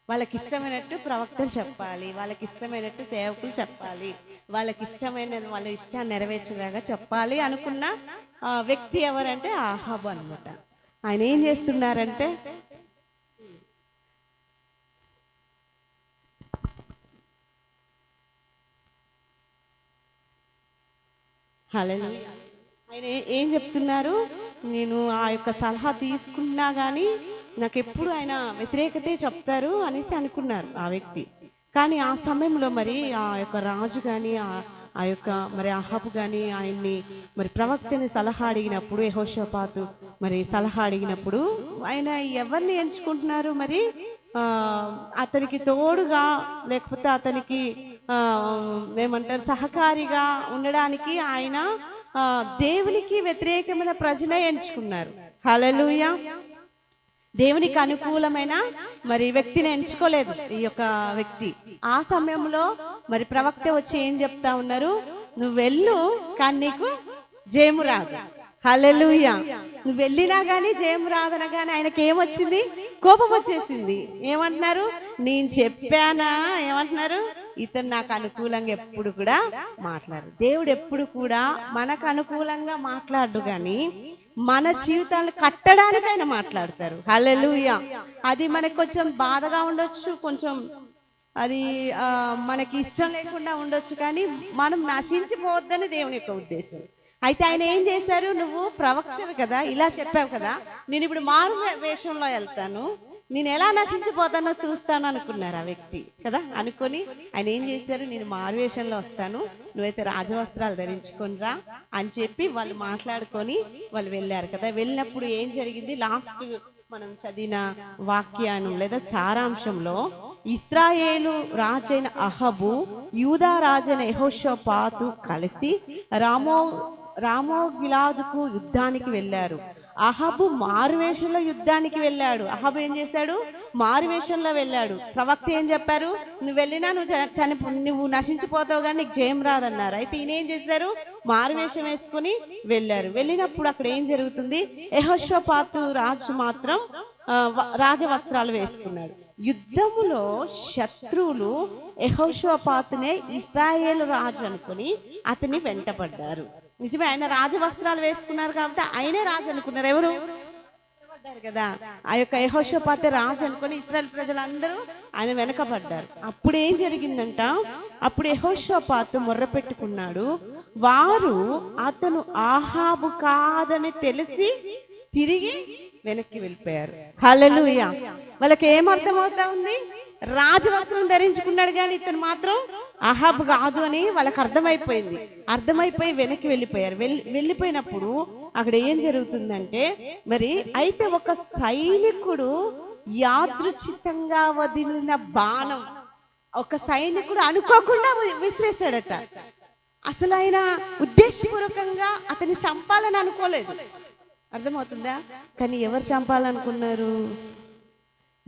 వాళ్ళకి ఇష్టమైనట్టు ప్రవక్తలు చెప్పాలి, వాళ్ళకి ఇష్టమైనట్టు సేవకులు చెప్పాలి, వాళ్ళకి ఇష్టమైన వాళ్ళ ఇష్టాన్ని నెరవేర్చేలాగా చెప్పాలి అనుకున్న వ్యక్తి ఎవరంటే ఆహాబు అన్నమాట. ఆయన ఏం చేస్తున్నారంటే హల్లెలూయా, ఆయన ఏం చెప్తున్నారు? నేను ఆ యొక్క సలహా తీసుకున్నా కానీ నాకు ఎప్పుడు ఆయన వ్యతిరేకతే చెప్తారు అనేసి అనుకున్నారు ఆ వ్యక్తి. కానీ ఆ సమయంలో మరి ఆ యొక్క రాజు కానీ ఆ యొక్క మరి అహాబు కానీ ఆయన్ని మరి ప్రవక్తని సలహా అడిగినప్పుడు, యెహోషాపాతు మరి సలహా అడిగినప్పుడు ఆయన ఎవరిని ఎంచుకుంటున్నారు? మరి అతనికి తోడుగా లేకపోతే అతనికి ఏమంటారు సహకారిగా ఉండడానికి ఆయన దేవునికి వ్యతిరేకమైన ప్రజనే ఎంచుకున్నారు. హల్లెలూయా. దేవునికి అనుకూలమైన మరి వ్యక్తిని ఎంచుకోలేదు ఈ యొక్క వ్యక్తి. ఆ సమయంలో మరి ప్రవక్త వచ్చి ఏం చెప్తా ఉన్నారు? నువ్వు వెళ్ళు కానీ నీకు జయము రాదు. హల్లెలూయా. నువ్వు వెళ్ళినా కానీ జయము రాదనగానే ఆయనకి ఏమొచ్చింది? కోపం వచ్చేసింది. ఏమంటున్నారు? నేను చెప్పానా? ఏమంటున్నారు? ఇతను నాకు అనుకూలంగా ఎప్పుడు కూడా మాట్లాడు. దేవుడు ఎప్పుడు కూడా మనకు అనుకూలంగా మాట్లాడు, కానీ మన జీవితాలు కట్టడానికి ఆయన మాట్లాడతారు. హల్లెలూయా. అది మనకు కొంచెం బాధగా ఉండొచ్చు, కొంచెం అది మనకి ఇష్టం లేకుండా ఉండొచ్చు, కానీ మనం నశించిపోవద్దని దేవుని యొక్క ఉద్దేశం. అయితే ఆయన ఏం చేశారు? నువ్వు ప్రవక్తవి కదా, ఇలా చెప్పావు కదా, నేను ఇప్పుడు మారు వేషంలో వెళ్తాను, నేను ఎలా నశించిపోతానో చూస్తాను అనుకున్నారు ఆ వ్యక్తి కదా. అనుకొని ఆయన ఏం చేశారు? నేను మారువేషంలో వస్తాను, నువ్వైతే రాజవస్త్రాలు ధరించుకొని రా అని చెప్పి వాళ్ళు మాట్లాడుకొని వాళ్ళు వెళ్ళారు కదా. వెళ్ళినప్పుడు ఏం జరిగింది? లాస్ట్ మనం చదివిన వాక్యానం లేదా సారాంశంలో ఇశ్రాయేలు రాజైన అహబు యూదా రాజైన యెహోషాపాతు కలిసి రామోగిలాదుకు యుద్ధానికి వెళ్ళారు. అహబు మారువేషంలో యుద్ధానికి వెళ్ళాడు. అహబు ఏం చేశాడు? మారువేషంలో వెళ్ళాడు. ప్రవక్త ఏం చెప్పారు? నువ్వు వెళ్ళినా నువ్వు నశించిపోతావు కానీ నీకు జయం రాదన్నారు. అయితే ఈయన ఏం చేశారు? మారువేషం వేసుకుని వెళ్ళారు. వెళ్ళినప్పుడు అక్కడ ఏం జరుగుతుంది? యెహోషాపాతు రాజు మాత్రం రాజవస్త్రాలు వేసుకున్నాడు. యుద్ధములో శత్రువులు యెహోషాపాతునే ఇశ్రాయేలు రాజు అనుకుని అతన్ని వెంటపడ్డారు. నిజమే, ఆయన రాజవస్త్రాలు వేసుకున్నారు కాబట్టి ఆయనే రాజు అనుకున్నారు. ఎవరు కదా? ఆ యొక్క యెహోషాపాతే రాజు అనుకుని ఇశ్రాయేల్ ప్రజలందరూ ఆయన వెనకబడ్డారు. అప్పుడు ఏం జరిగిందంట? అప్పుడు యెహోషాపాతు మొర్ర పెట్టుకున్నాడు. వారు అతను ఆహాబు కాదని తెలిసి తిరిగి వెనక్కి వెళ్ళిపోయారు. హల్లెలూయా. వాళ్ళకి ఏమర్థమవుతా ఉంది? రాజవస్త్రం ధరించుకున్నాడు కానీ ఇతను మాత్రం అహాబు కాదు అని వాళ్ళకి అర్థమైపోయింది. అర్థమైపోయి వెనక్కి వెళ్ళిపోయారు. వెళ్ళిపోయినప్పుడు అక్కడ ఏం జరుగుతుందంటే మరి అయితే ఒక సైనికుడు యాదృచ్ఛితంగా వదిలిన బాణం ఒక సైనికుడు అనుకోకుండా విసిరేశాడట. అసలు ఆయన ఉద్దేశపూర్వకంగా అతన్ని చంపాలని అనుకోలేదు. అర్థమవుతుందా? కానీ ఎవరు చంపాలనుకున్నారు?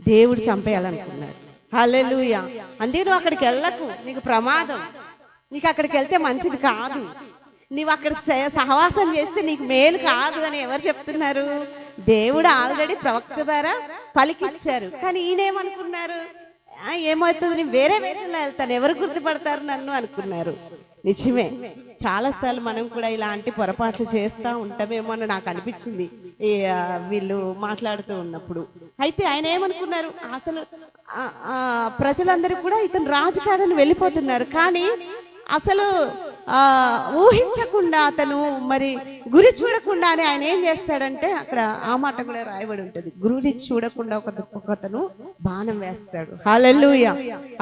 దేవుడు చంపేయాలనుకున్నాడు. హల్లెలూయా. అందుకే నువ్వు అక్కడికి వెళ్ళకు, నీకు ప్రమాదం. నీకు అక్కడికి వెళ్తే మంచిది కాదు, నీవు అక్కడ సహవాసం చేస్తే నీకు మేలు కాదు అని ఎవరు చెప్తున్నారు? దేవుడు ఆల్రెడీ ప్రవక్త ద్వారా పలికిచ్చారు. కానీ ఈయనేమనుకున్నారు? ఏమవుతుంది, నేను వేరే వేషంలో వెళ్తాను, ఎవరు గుర్తుపడతారు నన్ను అనుకున్నారు. నిజమే, చాలాసార్లు మనం కూడా ఇలాంటి పొరపాట్లు చేస్తూ ఉంటామేమో అని నాకు అనిపించింది వీళ్ళు మాట్లాడుతూ ఉన్నప్పుడు. అయితే ఆయన ఏమనుకున్నారు? అసలు ప్రజలందరూ కూడా ఇతను రాజు కాడని వెళ్ళిపోతున్నారు. కానీ అసలు ఊహించకుండా అతను మరి గురి చూడకుండానే ఆయన ఏం చేస్తాడంటే, అక్కడ ఆ మాట కూడా రాయబడి ఉంటుంది, గురి చూడకుండా ఒకతను బాణం వేస్తాడు. హల్లెలూయా.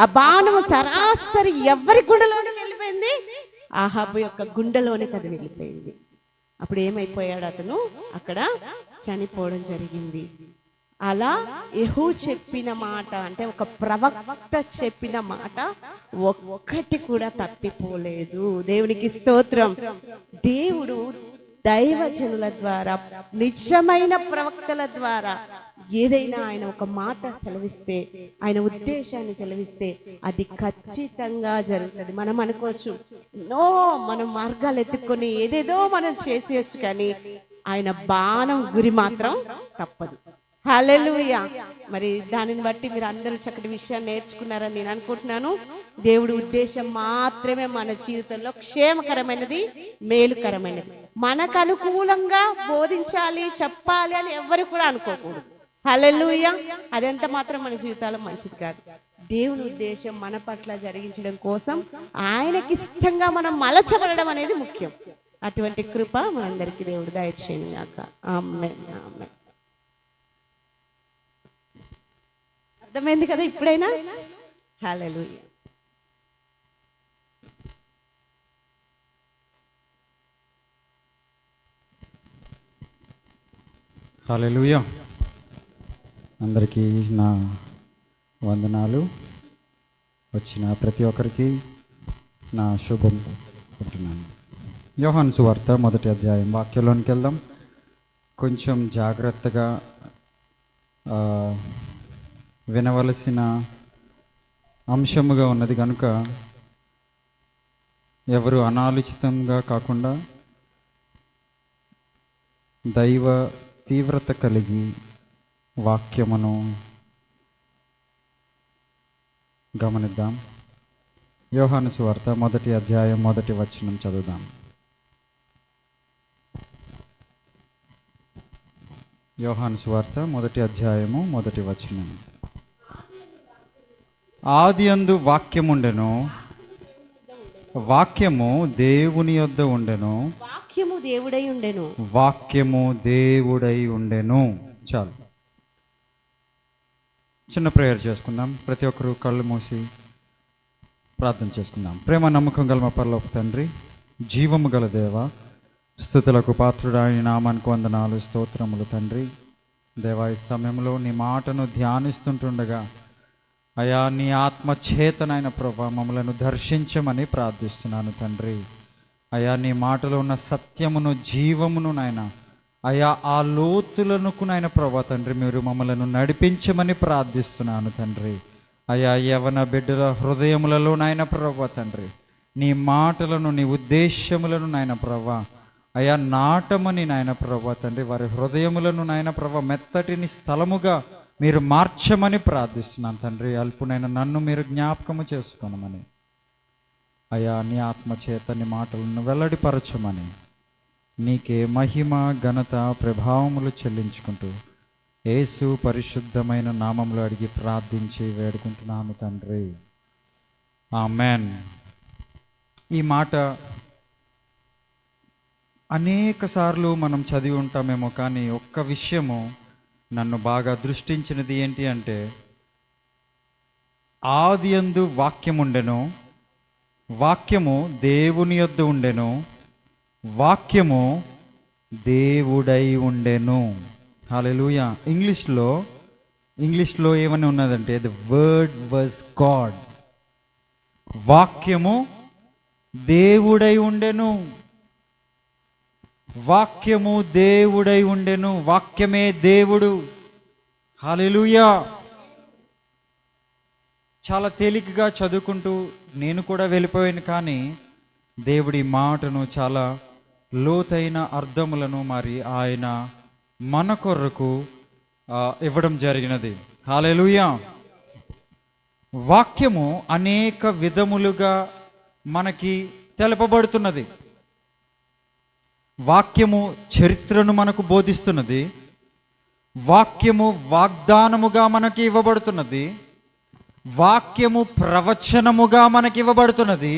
ఆ బాణము సరాసరి ఎవరి గుండెలోనికి వెళ్ళిపోయింది? ఆహాబు యొక్క గుండెలోనికి అది వెళ్ళిపోయింది. అప్పుడు ఏమైపోయాడు? అతను అక్కడ చనిపోవడం జరిగింది. అలా యెహూ చెప్పిన మాట, అంటే ఒక ప్రవక్త చెప్పిన మాట ఒక్కటి కూడా తప్పిపోలేదు. దేవునికి స్తోత్రం. దేవుడు దైవజనుల ద్వారా, నిజమైన ప్రవక్తల ద్వారా ఏదైనా ఆయన ఒక మాట సెలవిస్తే, ఆయన ఉద్దేశాన్ని సెలవిస్తే అది ఖచ్చితంగా జరుగుతుంది. మనం అనుకోవచ్చు, మనం మార్గాలు ఎత్తుకొని ఏదేదో మనం చేసేయచ్చు, కానీ ఆయన బాణం గురి మాత్రం తప్పదు. హల్లెలూయా. మరి దానిని బట్టి మీరు అందరూ చక్కటి విషయాన్ని నేర్చుకున్నారని నేను అనుకుంటున్నాను. దేవుడి ఉద్దేశం మాత్రమే మన జీవితంలో క్షేమకరమైనది, మేలుకరమైనది. మనకు అనుకూలంగా బోధించాలి, చెప్పాలి అని ఎవరు కూడా అనుకోకూడదు. హల్లెలూయా. అదంత మాత్రం మన జీవితాల్లో మంచిది కాదు. దేవుని ఉద్దేశం మన పట్ల జరిగించడం కోసం ఆయనకి ఇష్టంగా మనం మలచబడడం అనేది ముఖ్యం. అటువంటి కృప మనందరికీ దేవుడు దయచేయను గాక. ఆమేన్, ఆమేన్. అర్థమైంది కదా ఇప్పుడైనా? హల్లెలూయా. హల్లెలూయా. అందరికీ నా వందనాలు. వచ్చిన ప్రతి ఒక్కరికి నా శుభం చెప్తున్నాను. యోహాను సువార్త 1వ అధ్యాయం వాక్యంలోనికి వెళ్దాం. కొంచెం జాగ్రత్తగా వినవలసిన అంశముగా ఉన్నది కనుక ఎవరు అనాలోచితంగా కాకుండా దైవ తీవ్రత కలిగి వాక్యమును గమనిద్దాం. యోహాను సువార్త 1వ అధ్యాయం 1వ వచనం చదువుదాం. యోహాను సువార్త 1వ అధ్యాయము 1వ వచనం. ఆదియందు వాక్యముండెను, వాక్యము దేవుని యొద్ద ఉండెను, వాక్యము దేవుడై ఉండెను, వాక్యము దేవుడై ఉండెను. చాలు, చిన్న ప్రేయర్ చేసుకుందాం. ప్రతి ఒక్కరూ కళ్ళు మూసి ప్రార్థన చేసుకుందాం. ప్రేమ నమ్మకం గల మా పరలోక తండ్రి, జీవము గల దేవ, స్తుతులకు పాత్రుడా, నీ నామానికి వందనాలు, స్తోత్రములు తండ్రి. దేవా, ఈ సమయంలో నీ మాటను ధ్యానిస్తుంటుండగా అయా నీ ఆత్మ చేతనైన ప్రభా మమ్మలను దర్శించమని ప్రార్థిస్తున్నాను తండ్రి. అయా నీ మాటలో ఉన్న సత్యమును, జీవమును నాయన, అయా ఆ లోతులకు నాయన ప్రభా తండ్రి మీరు మమ్మలను నడిపించమని ప్రార్థిస్తున్నాను తండ్రి. అయా యవన బిడ్డల హృదయములలో నాయన ప్రభా తండ్రి నీ మాటలను, నీ ఉద్దేశములను నాయన ప్రభా అయా నాటమని నాయన ప్రభా తండ్రి వారి హృదయములను నాయన ప్రభా మెత్తటిని స్థలముగా మీరు మార్చమని ప్రార్థిస్తున్నాను తండ్రి. అల్పునైనా నన్ను మీరు జ్ఞాపకము చేసుకోనమని అయా నీ ఆత్మ చేత నీ మాటలను వెల్లడిపరచమని నీకే మహిమ, ఘనత, ప్రభావములు చెల్లించుకుంటూ యేసు పరిశుద్ధమైన నామములో అడిగి ప్రార్థించి వేడుకుంటున్నాను తండ్రి. ఆమెన్. ఈ మాట అనేక సార్లు మనం చదివి ఉంటామేమో, కానీ ఒక్క విషయము నన్ను బాగా దృష్టించినది ఏంటి అంటే, ఆదియందు వాక్యముండెను, వాక్యము దేవుని యొద్ద ఉండెను, వాక్యము దేవుడై ఉండెను. హల్లెలూయా. ఇంగ్లీష్లో ఏమని ఉన్నదంటే, ద వర్డ్ వాజ్ గాడ్. వాక్యము దేవుడై ఉండెను. వాక్యము దేవుడై ఉండెను, వాక్యమే దేవుడు. హల్లెలూయా. చాలా తేలికగా చదువుకుంటూ నేను కూడా వెళ్ళిపోయాను, కానీ దేవుడి మాటను చాలా లోతైన అర్థములను మరి ఆయన మన కొరకు ఇవ్వడం జరిగినది. హల్లెలూయా. వాక్యము అనేక విధములుగా మనకి తెలపబడుతున్నది. వాక్యము చరిత్రను మనకు బోధిస్తున్నది. వాక్యము వాగ్దానముగా మనకి ఇవ్వబడుతున్నది. వాక్యము ప్రవచనముగా మనకి ఇవ్వబడుతున్నది.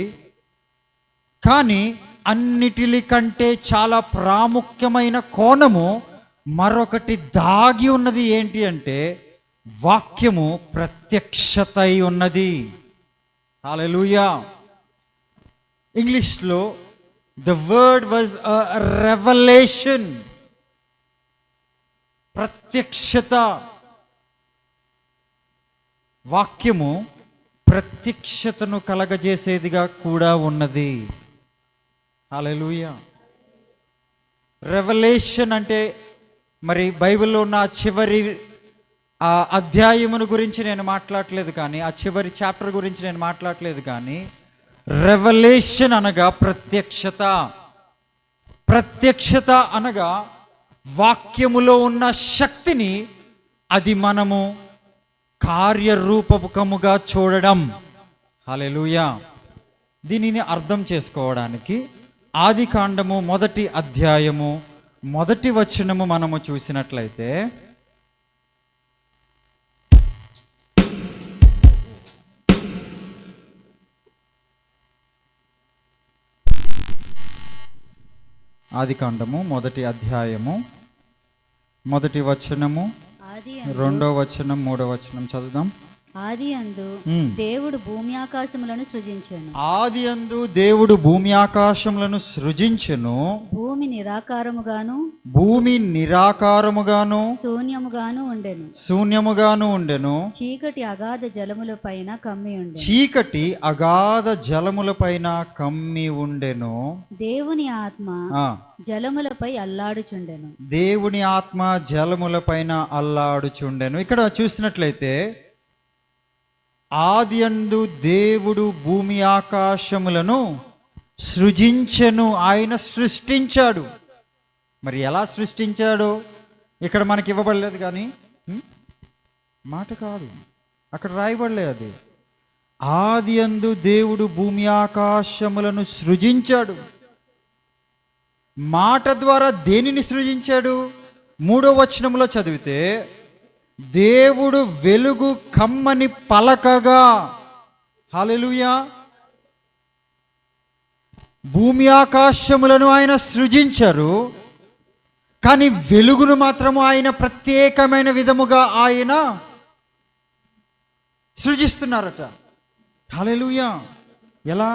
కానీ అన్నిటి కంటే చాలా ప్రాముఖ్యమైన కోణము మరొకటి దాగి ఉన్నది. ఏంటి అంటే వాక్యము ప్రత్యక్షత అయి ఉన్నది. హల్లెలూయా. ఇంగ్లీష్లో the word was a revolution. ప్రత్యక్షత. వాక్యము ప్రత్యక్షతను కలగజేసేదిగా కూడా ఉన్నది. హల్లెలూయా. రెవల్యూషన్ అంటే మరి బైబిల్లో ఉన్న చివరి ఆ అధ్యాయమును గురించి నేను మాట్లాడట్లేదు, కానీ ఆ చివరి చాప్టర్ గురించి నేను మాట్లాడట్లేదు, కానీ రెవల్యూషన్ అనగా ప్రత్యక్షత. ప్రత్యక్షత అనగా వాక్యములో ఉన్న శక్తిని అది మనము కార్యరూపకముగా చూడడం. హల్లెలూయా. దీనిని అర్థం చేసుకోవడానికి ఆదికాండము 1వ అధ్యాయము 1వ వచనము మనము చూసినట్లయితే, ఆదికాండము 1వ అధ్యాయము 1వ వచనము, ఆది 2వ వచనం, 3వ వచనం చదువుదాం. ఆది అందు దేవుడు భూమి ఆకాశములను సృజించెను. ఆది అందు దేవుడు భూమి ఆకాశములను సృజించెను. భూమి నిరాకారముగాను భూమి నిరాకారముగాను శూన్యముగాను ఉండెను. చీకటి అగాధ జలముల పైన కమ్మి ఉండెను. చీకటి అగాధ జలములపైన కమ్మి ఉండెను. దేవుని ఆత్మ జలములపై అల్లాడుచుండెను. దేవుని ఆత్మ జలములపైన అల్లాడుచుండెను. ఇక్కడ చూసినట్లయితే ఆది అందు దేవుడు భూమి ఆకాశములను సృజించెను. ఆయన సృష్టించాడు. మరి ఎలా సృష్టించాడో ఇక్కడ మనకి ఇవ్వబడలేదు, కానీ మాట కాదు, అక్కడ రాయబడలేదు. అది ఆది అందు దేవుడు భూమి ఆకాశములను సృజించాడు. మాట ద్వారా దేనిని సృజించాడు? 3వ వచనంలో చదివితే దేవుడు వెలుగు కమ్మని పలకగా. హల్లెలూయా. భూమి ఆకాశములను ఆయన సృజించారు, కానీ వెలుగును మాత్రము ఆయన ప్రత్యేకమైన విధముగా ఆయన సృజిస్తున్నారట. హల్లెలూయా. ఎలా?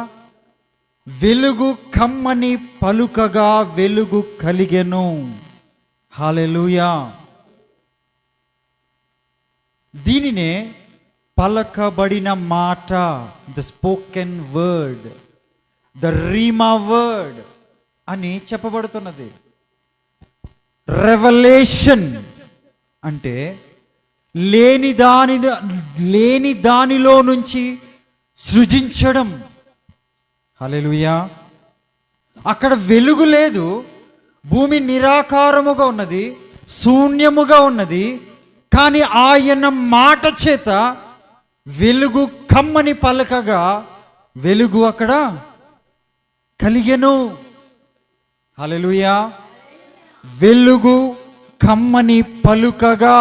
వెలుగు కమ్మని పలుకగా వెలుగు కలిగెను. హల్లెలూయా. దీనినే పలకబడిన మాట, the spoken word, the Reema word అని చెప్పబడుతున్నది. రెవల్యూషన్ అంటే లేని దానిలో నుంచి సృజించడం. హల్లెలూయా. అక్కడ వెలుగు లేదు, భూమి నిరాకారముగా ఉన్నది, శూన్యముగా ఉన్నది, కానీ ఆయన మాట చేత వెలుగు కమ్మని పలకగా వెలుగు అక్కడ కలిగెను. హల్లెలూయా. వెలుగు కమ్మని పలుకగా.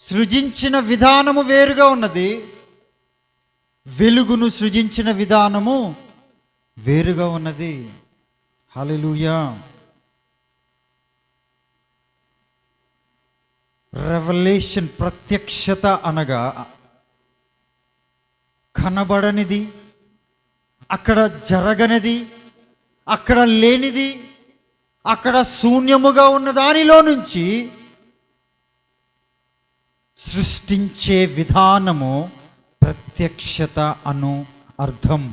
సృజించిన విధానము వేరుగా ఉన్నది, వెలుగును సృజించిన విధానము వేరుగా ఉన్నది. హల్లెలూయా. రెవల్యూషన్, ప్రత్యక్షత అనగా కనబడనిది, అక్కడ జరగనిది, అక్కడ లేనిది, అక్కడ శూన్యముగా ఉన్న దానిలో నుంచి సృష్టించే విధానము ప్రత్యక్షత అను అర్థం.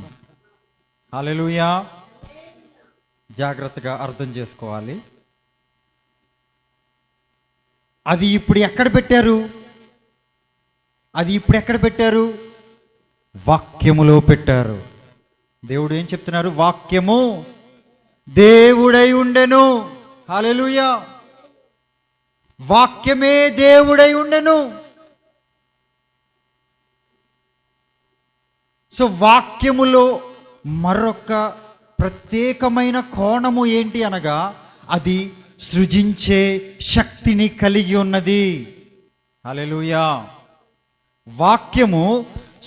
హల్లెలూయా. జాగ్రత్తగా అర్థం చేసుకోవాలి. అది ఇప్పుడు ఎక్కడ పెట్టారు? వాక్యములో పెట్టారు. దేవుడు ఏం చెప్తున్నారు? వాక్యము దేవుడై ఉండెను. హల్లెలూయా. వాక్యమే దేవుడై ఉండెను. సో వాక్యములో మరొక ప్రత్యేకమైన కోణము ఏంటి అనగా, అది సృజించే శక్తిని కలిగి ఉన్నది. హల్లెలూయా. వాక్యము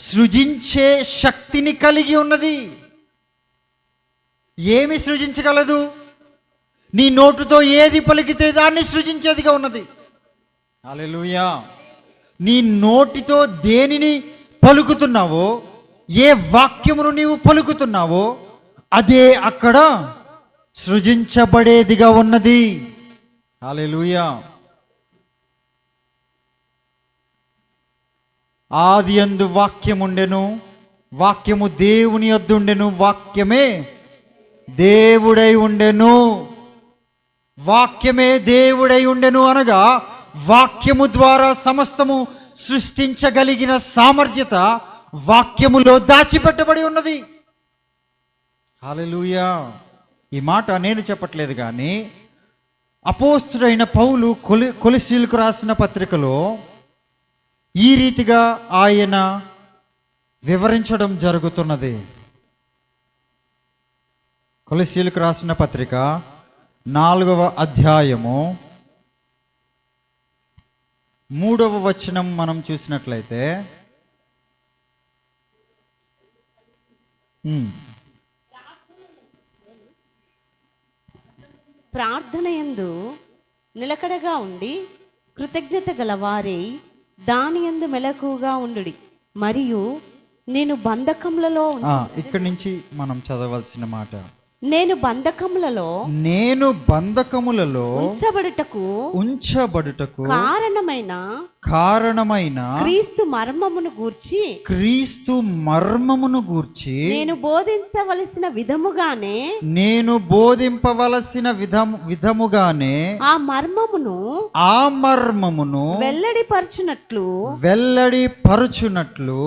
సృజించే శక్తిని కలిగి ఉన్నది. ఏమి సృజించగలదు? నీ నోటుతో ఏది పలికితే దాన్ని సృజించేదిగా ఉన్నది. హల్లెలూయా. నీ నోటితో దేనిని పలుకుతున్నావో, ఏ వాక్యమును నీవు పలుకుతున్నావో అదే అక్కడ సృజించబడేదిగా ఉన్నది. హల్లెలూయా. ఆదియందు వాక్యముండెను, వాక్యము దేవుని యొద్ద ఉండెను, వాక్యమే దేవుడై ఉండెను. వాక్యమే దేవుడై ఉండెను అనగా వాక్యము ద్వారా సమస్తము సృష్టించగలిగిన సామర్థ్యత వాక్యములో దాచిపెట్టబడి ఉన్నది. హల్లెలూయా. ఈ మాట నేను చెప్పట్లేదు, కానీ అపోస్తలుడైన పౌలు కొలస్సీయులకు రాసిన పత్రికలో ఈ రీతిగా ఆయన వివరించడం జరుగుతున్నది. కొలస్సీయులకు రాసిన పత్రిక 4వ అధ్యాయము 3వ వచనం మనం చూసినట్లయితే, ప్రార్థనయందు నిలకడగా ఉండి కృతజ్ఞత గలవారై దాని యందు మెలకుగా ఉండుడి. మరియు నేను బంధకములలో ఇక్కడి నుంచి మనం చదవాల్సిన మాట, నేను బంధకములలో ఉంచబడుటకు కారణమైన క్రీస్తు మర్మమును గూర్చి నేను బోధింపవలసిన విధముగానే ఆ మర్మమును వెల్లడిపరచునట్లు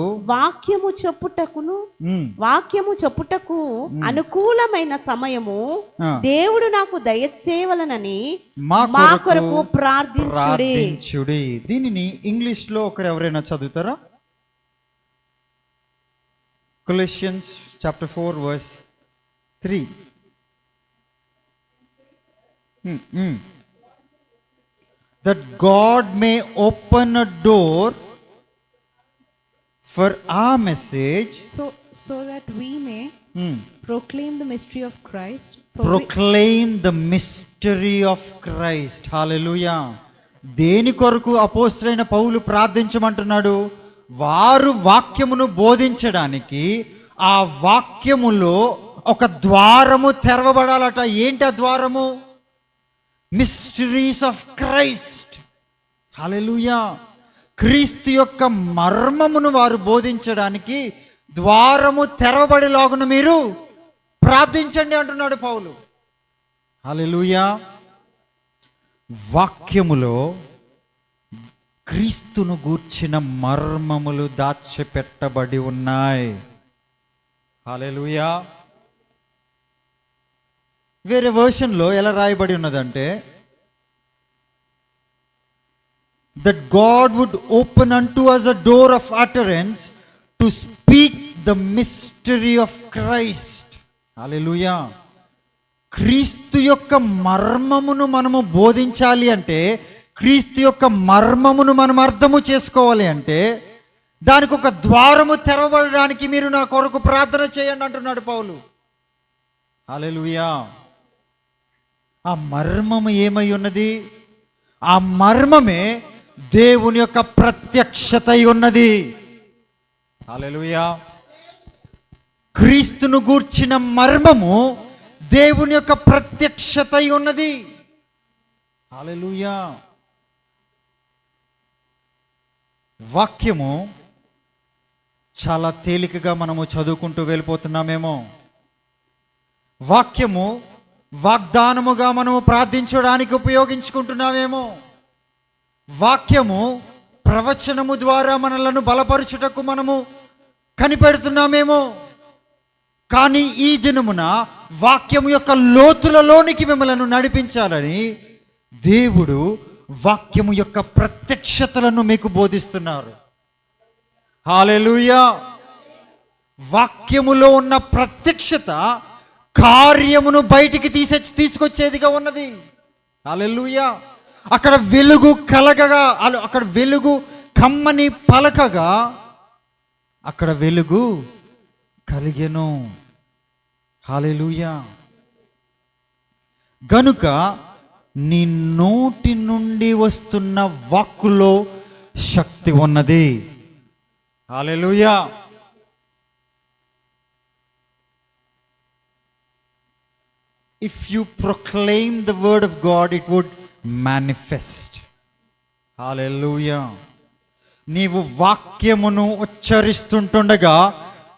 వాక్యము చెప్పుటకు అనుకూలమైన సమయము దేవుడు నాకు దయచేయవలనని మా కొరకు ప్రార్థించుడి. దీనిని ఇంగ్లీష్ లో ఒకరు ఎవరైనా చదువుతారా? కొలస్సియన్స్ chapter 4 verse 3. That God may open a door for our message, so that we may proclaim the mystery of Christ. Hallelujah. దేని కొరకు అపోస్తలుడైన పౌలు ప్రార్థించమంటున్నాడు? వారు వాక్యమును బోధించడానికి ఆ వాక్యములో ఒక ద్వారము తెరవబడాలట. ఏంటి ఆ ద్వారము? Mysteries of Christ. హల్లెలూయా. క్రీస్తు యొక్క మర్మమును వారు బోధించడానికి ద్వారము తెరవబడేలాగున మీరు ప్రార్థించండి అంటున్నాడు పౌలు. హల్లెలూయా. వాక్యములో క్రీస్తును గూర్చిన మర్మములు దాచిపెట్టబడి ఉన్నాయి. హల్లెలూయా. వేరే వర్షన్లో ఎలా రాయబడి ఉన్నదంటే, that God would open unto us a door of utterance to speak the mystery of Christ. హల్లెలూయా. క్రీస్తు యొక్క మర్మమును మనము బోధించాలి అంటే, క్రీస్తు యొక్క మర్మమును మనం అర్థము చేసుకోవాలి అంటే, దానికి ఒక ద్వారము తెరవబడడానికి మీరు నా కొరకు ప్రార్థన చేయండి అంటున్నాడు పౌలు. హల్లెలూయా. ఆ మర్మము ఏమై ఉన్నది? ఆ మర్మమే దేవుని యొక్క ప్రత్యక్షత ఉన్నది. హల్లెలూయా. క్రీస్తును గూర్చిన మర్మము దేవుని యొక్క ప్రత్యక్షత ఉన్నది. హల్లెలూయా. వాక్యము చాలా తేలికగా మనము చదువుకుంటూ వెళ్ళిపోతున్నామేమో. వాక్యము వాగ్దానముగా మనము ప్రార్థించడానికి ఉపయోగించుకుంటున్నామేమో. వాక్యము ప్రవచనము ద్వారా మనలను బలపరచుటకు మనము కనిపెడుతున్నామేమో. కానీ ఈ దినమున వాక్యము యొక్క లోతులలోనికి మిమ్మలను నడిపించాలని దేవుడు వాక్యము యొక్క ప్రత్యక్షతలను మీకు బోధిస్తున్నారు. హల్లెలూయా. వాక్యములో ఉన్న ప్రత్యక్షత కార్యమును బయటికి తీసుకొచ్చేదిగా ఉన్నది. హల్లెలూయా. అక్కడ వెలుగు కలగగా, అక్కడ వెలుగు కమ్మని పలకగా అక్కడ వెలుగు కలిగెను. హల్లెలూయా. గనుక నీ నోటి నుండి వస్తున్న వాక్కులో శక్తి ఉన్నది. హల్లెలూయా. If you proclaim the word of God, it would manifest. Hallelujah. నీవు వాక్యమును ఉచ్చరిస్తుంటుండగా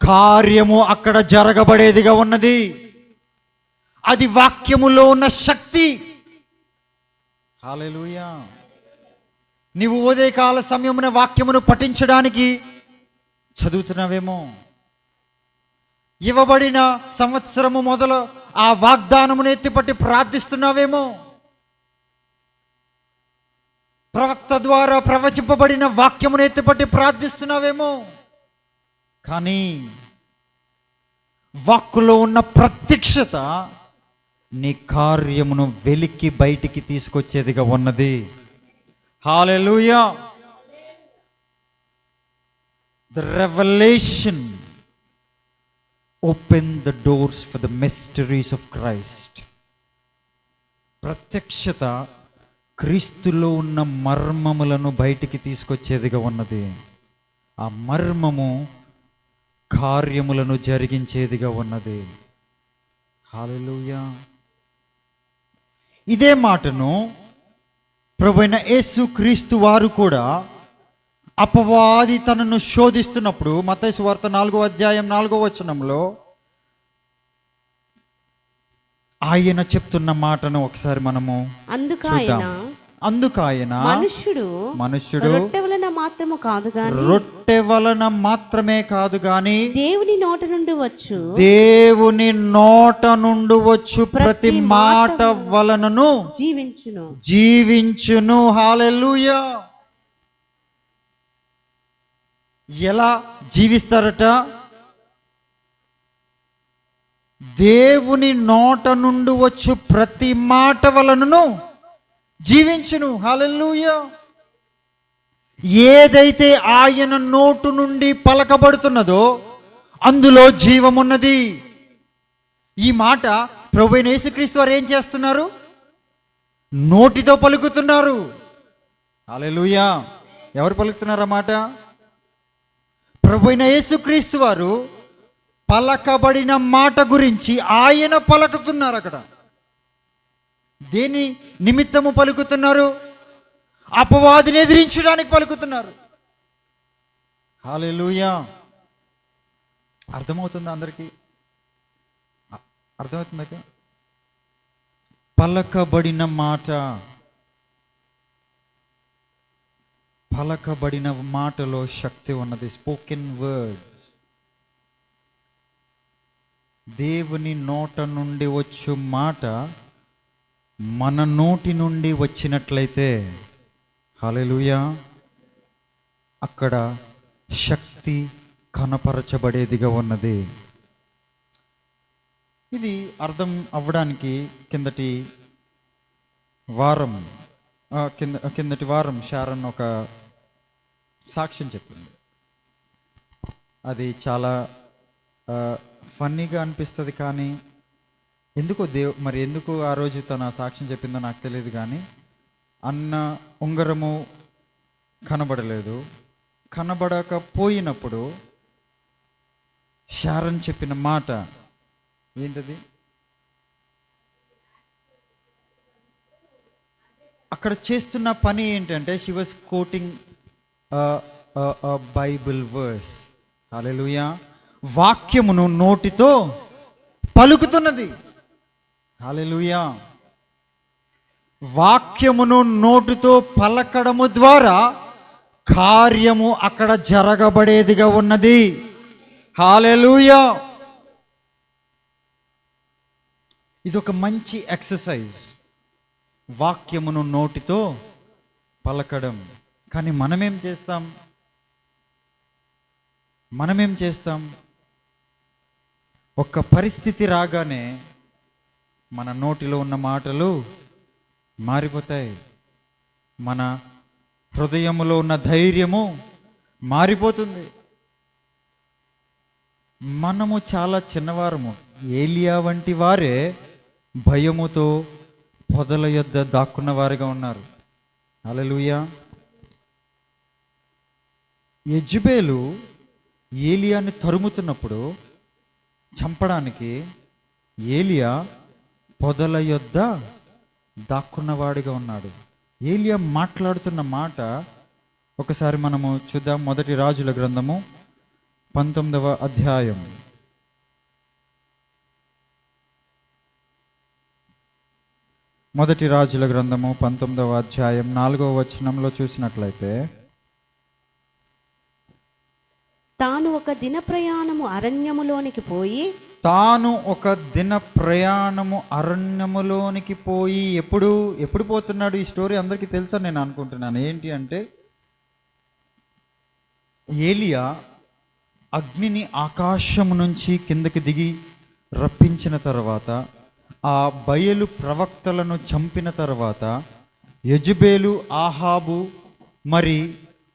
కార్యము అక్కడ జరగబడేదిగా ఉన్నది. అది వాక్యములో ఉన్న శక్తి. హల్లెలూయా. నీవు ఉదయకాల సమయమున వాక్యమును పఠించడానికి చదువుతున్నావేమో. ఇవ్వబడిన సంవత్సరము మొదలు ఆ వాగ్దానమును ఎత్తిపట్టి ప్రార్థిస్తున్నావేమో. ప్రవక్త ద్వారా ప్రవచింపబడిన వాక్యమును ఎత్తిపట్టి ప్రార్థిస్తున్నావేమో. కానీ వాక్కులో ఉన్న ప్రత్యక్షత నీ కార్యమును వెలికి బయటికి తీసుకొచ్చేదిగా ఉన్నది. హల్లెలూయా. The revelation open the doors for the mysteries of Christ. ప్రత్యక్షత క్రీస్తులో ఉన్న మర్మములను బయటికి తీసుకొచ్చేదిగా ఉన్నది. ఆ మర్మము కార్యములను జరిగించేదిగా ఉన్నది. హల్లెలూయా. ఇదే మాటను ప్రభువైన యేసు క్రీస్తు వారు కూడా అపవాది తనను శోధిస్తున్నప్పుడు మత్తయి సువార్త 4వ అధ్యాయం 4వ వచనంలో ఆయన చెప్తున్న మాటను ఒకసారి మనము చూద్దాం. అందుకు ఆయన మనుష్యుడు రొట్టె వలన మాత్రము కాదు గాని రొట్టె వలన మాత్రమే కాదు గాని దేవుని నోట నుండి వచ్చు ప్రతి మాట వలనను జీవించును. హల్లెలూయా. ఎలా జీవిస్తారట? దేవుని నోట నుండి వచ్చు ప్రతి మాట వలనను జీవించును. హల్లెలూయా. ఏదైతే ఆయన నోటు నుండి పలకబడుతున్నదో అందులో జీవమున్నది. ఈ మాట ప్రభువైన యేసుక్రీస్తు వారు ఏం చేస్తున్నారు? నోటితో పలుకుతున్నారు. హల్లెలూయా. ఎవరు పలుకుతున్నారు ఆ మాట? ప్రభువైన యేసుక్రీస్తు వారు పలకబడిన మాట గురించి ఆయన పలుకుతున్నారు. అక్కడ దేని నిమిత్తము పలుకుతున్నారు? అపవాదిని ఎదిరించడానికి పలుకుతున్నారు. హల్లెలూయా. అర్థమవుతుందా అందరికీ? అర్థమవుతుందా? పలకబడిన మాట, పలకబడిన మాటలో శక్తి ఉన్నది. Spoken words. దేవుని నోట నుండి వచ్చు మాట మన నోటి నుండి వచ్చినట్లయితే, హల్లెలూయా, అక్కడ శక్తి కనపరచబడేదిగా ఉన్నది. ఇది అర్థం అవ్వడానికి కిందటి వారం షారన్ ఒక సాక్ష్యం చెప్పింది. అది చాలా ఫన్నీగా అనిపిస్తుంది. కానీ ఎందుకు ఆ రోజు తన సాక్ష్యం చెప్పిందో నాకు తెలియదు. కానీ అన్న ఉంగరము కనబడలేదు. కనబడకపోయినప్పుడు షారన్ చెప్పిన మాట ఏంటది? అక్కడ చేస్తున్న పని ఏంటంటే she was quoting Bible verse. హల్లెలూయా. వాక్యమును నోటితో పలుకుతున్నది. హల్లెలూయా. వాక్యమును నోటితో పలకడము ద్వారా కార్యము అక్కడ జరగబడేదిగా ఉన్నది. హల్లెలూయా. ఇదొక మంచి ఎక్సర్సైజ్, వాక్యమును నోటితో పలకడం. కానీ మనమేం చేస్తాం? ఒక పరిస్థితి రాగానే మన నోటిలో ఉన్న మాటలు మారిపోతాయి, మన హృదయములో ఉన్న ధైర్యము మారిపోతుంది. మనము చాలా చిన్నవారము. ఏలియా వంటి వారే భయముతో పొదల యొద్ద దాక్కున్న వారిగా ఉన్నారు. హల్లెలూయా. యెజెబెలు ఏలియాని తరుముతున్నప్పుడు చంపడానికి ఏలియా పొదల యొద్ద దాక్కున్నవాడిగా ఉన్నాడు. ఏలియా మాట్లాడుతున్న మాట ఒకసారి మనము చూద్దాం. మొదటి రాజుల గ్రంథము 19వ అధ్యాయం. మొదటి రాజుల గ్రంథము 19వ అధ్యాయం 4వ వచనంలో చూసినట్లయితే, తాను ఒక దిన ప్రయాణము అరణ్యములోనికి పోయి ఎప్పుడు పోతున్నాడు? ఈ స్టోరీ అందరికీ తెలుసా నేను అనుకుంటున్నాను. ఏంటి అంటే, ఏలియా అగ్నిని ఆకాశము నుంచి కిందకి దిగి రప్పించిన తర్వాత, ఆ బయలు ప్రవక్తలను చంపిన తర్వాత, యెజెబెలు, ఆహాబు మరి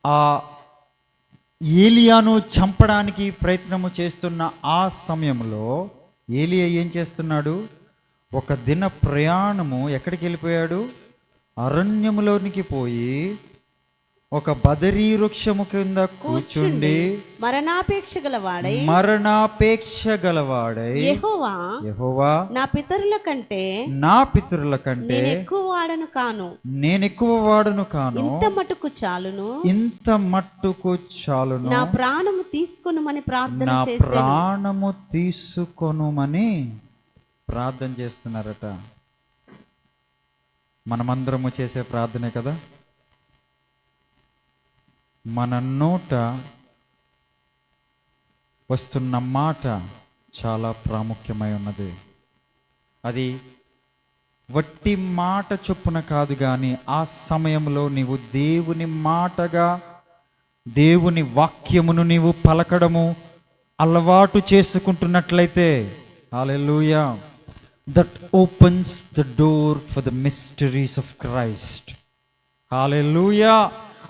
ఆ ఏలియాను చంపడానికి ప్రయత్నము చేస్తున్న ఆ సమయంలో ఏలియా ఏం చేస్తున్నాడు? ఒక దిన ప్రయాణము ఎక్కడికి వెళ్ళిపోయాడు? అరణ్యములోనికి పోయి ఒక బదరీ వృక్షము కింద కూర్చుండి మరణాపేక్ష గలవాడై యెహోవా నా పితరుల కంటే నేను ఎక్కువ వాడను కాను, ఇంత మట్టుకు చాలును, నా ప్రాణము తీసుకొనుమని ప్రార్థన చేస్తున్నారట. మనమందరము చేసే ప్రార్థనే కదా. మన నోట వస్తున్న మాట చాలా ప్రాముఖ్యమై ఉన్నది. అది వట్టి మాట చొప్పున కాదు, కానీ ఆ సమయంలో నీవు దేవుని మాటగా దేవుని వాక్యమును నీవు పలకడము అలవాటు చేసుకుంటున్నట్లయితే, హల్లెలూయా, that opens the door for the mysteries of Christ. హల్లెలూయా.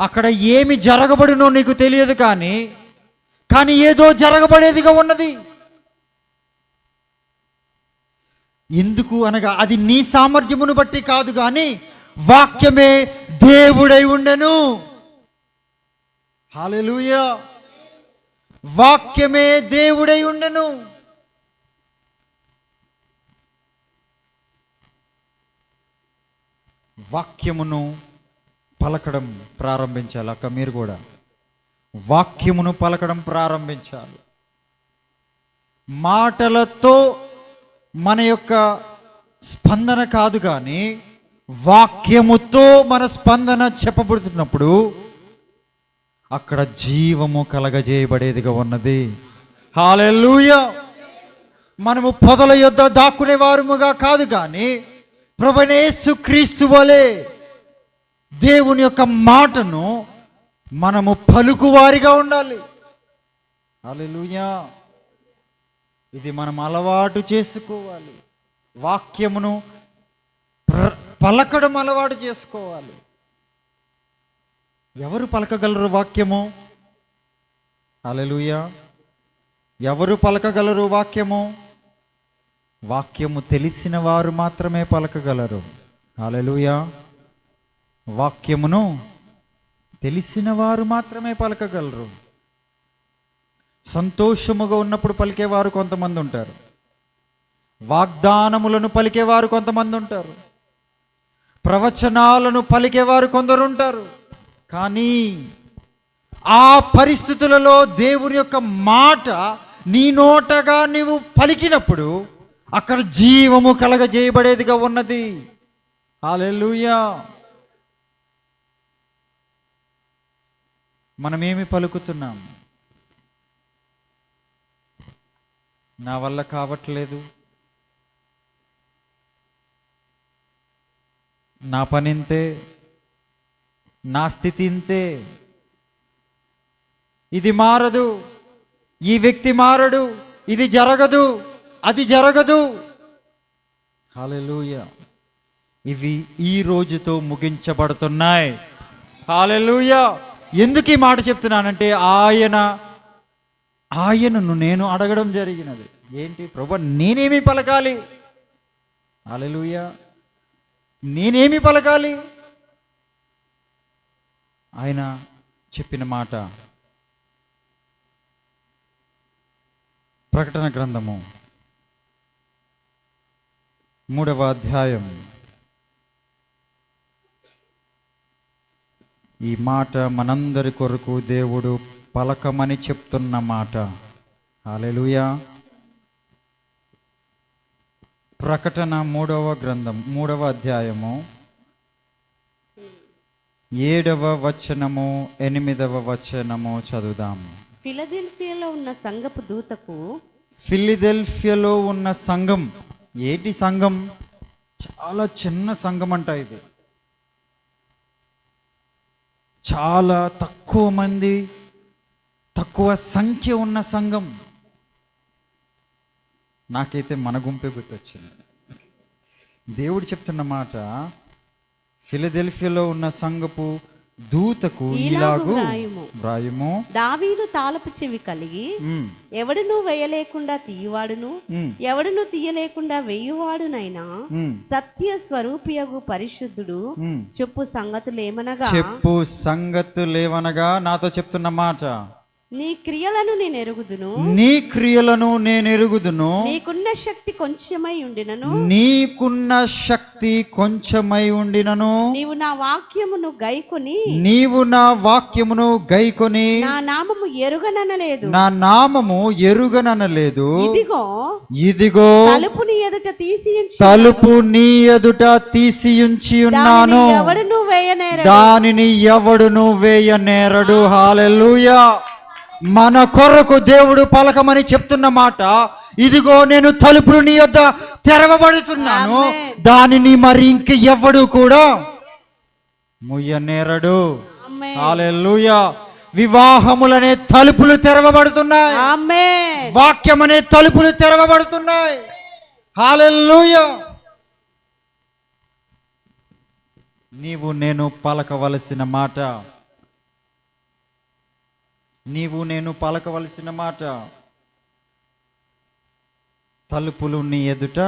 అక్కడ ఏమి జరగబడినో నీకు తెలియదు, కానీ ఏదో జరగబడేదిగా ఉన్నది. ఎందుకు అనగా, అది నీ సామర్థ్యమును బట్టి కాదు, కానీ వాక్యమే దేవుడై ఉండెను. హల్లెలూయా. వాక్యమే దేవుడై ఉండెను. వాక్యమును పలకడం ప్రారంభించాలి. అక్క మీరు కూడా వాక్యమును పలకడం ప్రారంభించాలి. మాటలతో మన యొక్క స్పందన కాదు, కానీ వాక్యముతో మన స్పందన చెప్పబడుతున్నప్పుడు అక్కడ జీవము కలగజేయబడేదిగా ఉన్నది. హల్లెలూయా. మనము పొదల యొద్ద దాక్కునే వారముగా కాదు, కానీ ప్రభువైన యేసుక్రీస్తు వలె దేవుని యొక్క మాటను మనము పలుకువారిగా ఉండాలి. హల్లెలూయా. ఇది మనం అలవాటు చేసుకోవాలి. వాక్యమును పలకడం అలవాటు చేసుకోవాలి. ఎవరు పలకగలరు వాక్యము? హల్లెలూయా. ఎవరు పలకగలరు వాక్యము? వాక్యము తెలిసిన వారు మాత్రమే పలకగలరు. హల్లెలూయా. వాక్యమును తెలిసిన వారు మాత్రమే పలకగలరు. సంతోషముగా ఉన్నప్పుడు పలికేవారు కొంతమంది ఉంటారు, వాగ్దానములను పలికేవారు కొంతమంది ఉంటారు, ప్రవచనాలను పలికేవారు కొందరు ఉంటారు. కానీ ఆ పరిస్థితులలో దేవుని యొక్క మాట నీ నోటగా నీవు పలికినప్పుడు అక్కడ జీవము కలగజేయబడేదిగా ఉన్నది. హల్లెలూయా. మనమేమి పలుకుతున్నాం? నా వల్ల కావట్లేదు, నా పని ఇంతే, నా స్థితి ఇంతే, ఇది మారదు, ఈ వ్యక్తి మారడు, ఇది జరగదు, అది జరగదు. హల్లెలూయా. ఇవి ఈ రోజుతో ముగించబడుతున్నాయి. హల్లెలూయా. ఎందుకు ఈ మాట చెప్తున్నానంటే ఆయనను నేను అడగడం జరిగినది. ఏంటి ప్రభువా, నేనేమి పలకాలి? హల్లెలూయా. నేనేమి పలకాలి? ఆయన చెప్పిన మాట ప్రకటన గ్రంథము 3వ అధ్యాయం. ఈ మాట మనందరి కొరకు దేవుడు పలకమని చెప్తున్న మాట. హల్లెలూయా. ప్రకటన 3వ గ్రంథం 3వ అధ్యాయము 7వ వచనము 8వ వచనము చదువుదాం. ఫిలదెల్ఫియాలో ఉన్న సంఘపు దూతకు, ఫిలదెల్ఫియాలో ఉన్న సంఘం. ఏంటి సంఘం? చాలా చిన్న సంఘం అంట ఇది. చాలా తక్కువ మంది, తక్కువ సంఖ్య ఉన్న సంఘం. నాకైతే మన గుంపే గుర్తొచ్చింది. దేవుడు చెప్తున్న మాట, ఫిలదెల్ఫియాలో ఉన్న సంఘపు దూతకు ఇలాగు వ్రాయుము. దావీదు తాళపు చెవి కలిగి, ఎవడును వేయలేకుండా తీయువాడును, ఎవడును తీయలేకుండా వేయువాడునైనా సత్య స్వరూపియగు పరిశుద్ధుడు చెప్పు సంగతులేమనగా నాతో చెప్తున్న మాట, నీ క్రియలను నేను ఎరుగుదును, నీ క్రియలను నేను ఎరుగుదును. నీకున్న శక్తి కొంచెమై ఉండినను, నీకున్న శక్తి కొంచెమై ఉండినను, నీవు నా వాక్యమును గైకొని, నీవు నా వాక్యమును గైకొని నా నామము ఎరుగననలేదు, నా నామము ఎరుగననలేదు. ఇదిగో ఇదిగో తలుపు నీ ఎదుట తీసియుంచి, తలుపు నీ ఎదుట తీసియుంచి ఉన్నాను, దానిని ఎవడును వేయనేరడు. హల్లెలూయా. మన కొరకు దేవుడు పలకమని చెప్తున్న మాట, ఇదిగో నేను తలుపులు నీ యొద్ద తెరవబడుతున్నాను, దానిని మరి ఇంక ఎవడు కూడా ముయ్యనేరడు. హల్లెలూయా. వివాహములనే తలుపులు తెరవబడుతున్నాయి. వాక్యం అనే తలుపులు తెరవబడుతున్నాయి. హల్లెలూయా. నీవు నేను పలకవలసిన మాట, నీవు నేను పలకవలసిన మాట, తలుపులు నీ ఎదుట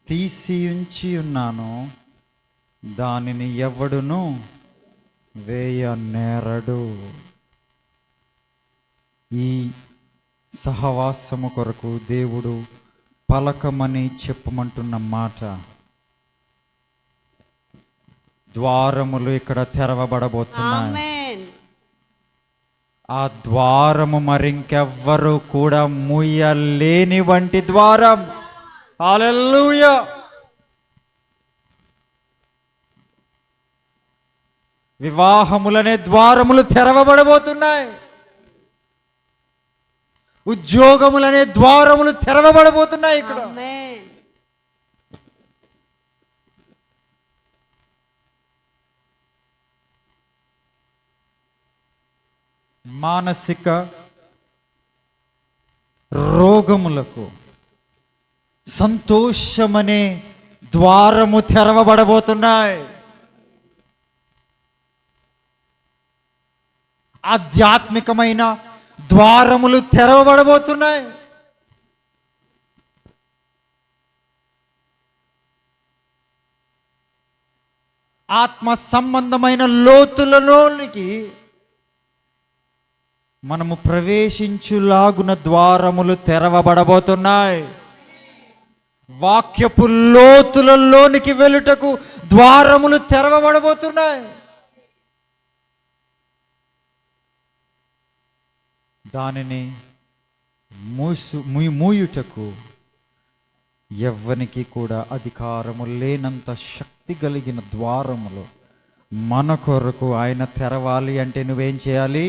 తీసి ఉంచి ఉన్నాను, దానిని ఎవడును వేయనేరడు. ఈ సహవాసము కొరకు దేవుడు పలకమని చెప్పమంటున్న మాట, ద్వారములు ఇక్కడ తెరవబడబోతున్నాయి. ఆ ద్వారము మరింకెవ్వరు కూడా మూయలేని వంటి ద్వారం. హల్లెలూయా. వివాహములనే ద్వారములు తెరవబడబోతున్నాయి. ఉద్యోగములనే ద్వారములు తెరవబడబోతున్నాయి ఇక్కడ. మానసిక రోగములకు సంతోషమనే ద్వారము తెరవబడబోతున్నాయి. ఆధ్యాత్మికమైన ద్వారములు తెరవబడబోతున్నాయి. ఆత్మ సంబంధమైన లోతులలోనికి మనము ప్రవేశించులాగున ద్వారములు తెరవబడబోతున్నాయి. వాక్యపు లోతులలోనికి వెళ్ళుటకు ద్వారములు తెరవబడబోతున్నాయి. దానిని మూయుటకు ఎవ్వనికి కూడా అధికారము లేనంత శక్తి కలిగిన ద్వారములు మన కొరకు ఆయన తెరవాలి అంటే నువ్వేం చేయాలి?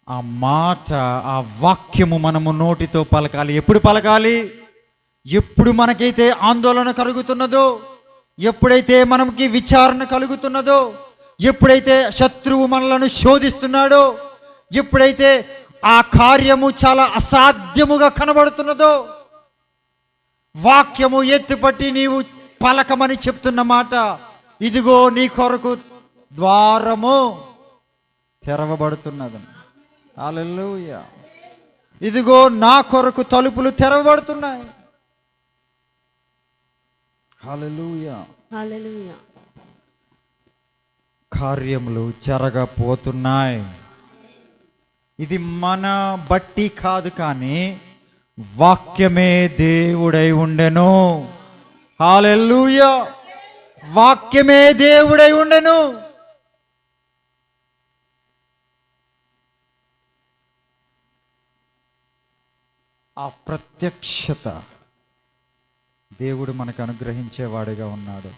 ఆ మాట, ఆ వాక్యము మనము నోటితో పలకాలి. ఎప్పుడు పలకాలి? ఎప్పుడు మనకైతే ఆందోళన కలుగుతున్నదో, ఎప్పుడైతే మనకి విచారణ కలుగుతున్నదో, ఎప్పుడైతే శత్రువు మనలను శోధిస్తున్నాడో, ఎప్పుడైతే ఆ కార్యము చాలా అసాధ్యముగా కనబడుతున్నదో, వాక్యము ఎత్తుపట్టి నీవు పలకమని చెప్తున్న మాట, ఇదిగో నీ కొరకు ద్వారము తెరవబడుతున్నది. హల్లెలూయా. ఇదిగో నా కొరకు తలుపులు తెరవబడుతున్నాయి. హల్లెలూయా. హల్లెలూయా. కార్యములు జరగపోతున్నాయి. ఇది మన బట్టి కాదు, కానీ వాక్యమే దేవుడై ఉండెను. హల్లెలూయా. వాక్యమే దేవుడై ఉండెను. ఆ ప్రత్యక్షత దేవుడు మనకు అనుగ్రహించేవాడిగా ఉన్నాడు.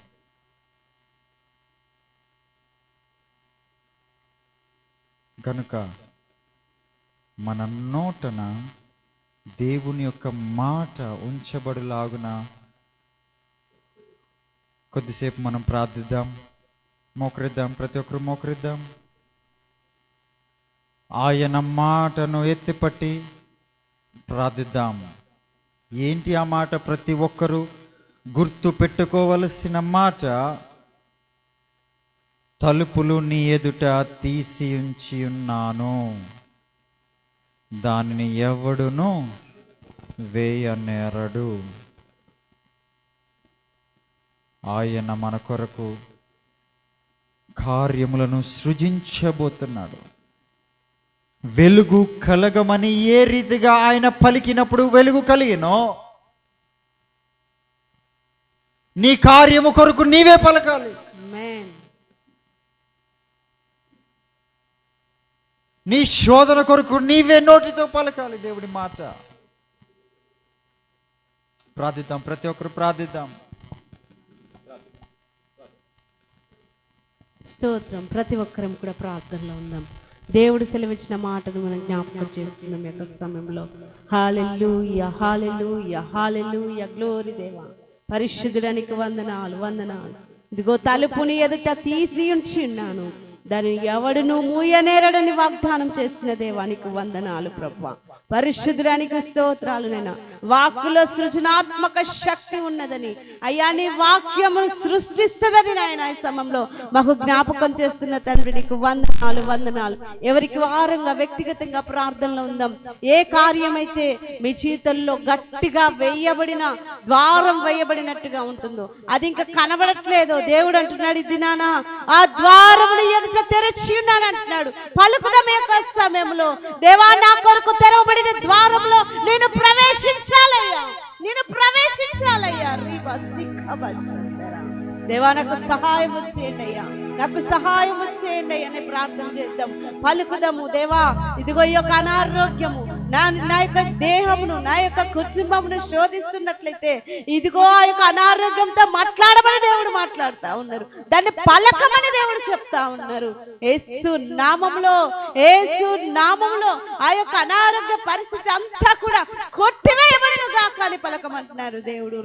కనుక మన నోటన దేవుని యొక్క మాట ఉంచబడులాగున కొద్దిసేపు మనం ప్రార్థిద్దాం, మోకరిద్దాం. ప్రతి ఒక్కరు మోకరిద్దాం. ఆయన మాటను ఎత్తిపట్టి ప్రార్థిద్దాం. ఏంటి ఆ మాట? ప్రతి ఒక్కరూ గుర్తు పెట్టుకోవలసిన మాట, తలుపులు నీ ఎదుట తీసి ఉంచి ఉన్నాను, దానిని ఎవడును వేయనేరడు. ఆయన మన కొరకు కార్యములను సృజించబోతున్నాడు. వెలుగు కలగమని ఏ రీతిగా ఆయన పలికినప్పుడు వెలుగు కలిగినో, నీ కార్యము కొరకు నీవే పలకాలి. ఆమేన్. నీ శోధన కొరకు నీవే నోటితో పలకాలి దేవుడి మాట. ప్రార్థిద్దాం. ప్రతి ఒక్కరు ప్రార్థిద్దాం. స్తోత్రం. ప్రతి ఒక్కరం కూడా ప్రార్థనలో ఉందాం. దేవుడు సెలవిచ్చిన మాటను మనం జ్ఞాపకం చేస్తున్నాం ఈ యొక్క సమయంలో. హల్లెలూయా, హల్లెలూయా, హల్లెలూయా. గ్లోరీ దేవా, పరిశుద్ధుడానికి వందనాలు, వందనాలు. ఇదిగో తలుపుని ఎదుట తీసి ఉంచి ఉన్నాను, దాన్ని ఎవడును మూయనేరడని వాగ్దానం చేసిన దేవానికి వందనాలు ప్రభువా. పరిశుద్ధుడానికి స్తోత్రాలు. నైనా వాక్కులో సృజనాత్మక శక్తి ఉన్నదని, అయ్యా నీ వాక్యమును సృష్టిస్తుందని నాయన ఈ సమయంలో మాకు జ్ఞాపకం చేస్తున్న తండ్రి నీకు వందనాలు, వందనాలు. ఎవరికి వారంగా వ్యక్తిగతంగా ప్రార్థనలో ఉందాం. ఏ కార్యమైతే మీ జీవితంలో గట్టిగా వేయబడిన ద్వారం వేయబడినట్టుగా ఉంటుందో, అది ఇంకా కనబడట్లేదో, దేవుడు అంటున్నాడు ఈ దినాన ఆ ద్వారమును ఎదుట తెరచి ఉన్నాను అంటున్నాడు. పలుకుదాం ఈ యొక్క సమయంలో, దేవా నా కొరకు తెరవబడిన ద్వారంలో నేను ప్రవేశించాలయ్యా, నేను ప్రవేశించాలయ్యా. దేవా నాకు సహాయం చేయండి అయ్యా, నాకు సహాయం చేయండి అయ్యా అని ప్రార్థన చేద్దాం. పలుకుదాము. దేవా ఇదిగో ఈ యొక్క అనారోగ్యము నా యొక్క దేహమును, నా యొక్క కుటుంబమును శోధిస్తున్నట్లయితే, ఇదిగో ఆ యొక్క అనారోగ్యంతో మాట్లాడమని దేవుడు మాట్లాడుతా ఉన్నారు, దాన్ని పలకమని దేవుడు చెప్తా ఉన్నారు. యేసు నామములో, యేసు నామములో ఆ యొక్క అనారోగ్య పరిస్థితి అంతా కూడా కొట్టివేయబడిన గాక అని పలకమంటున్నారు దేవుడు.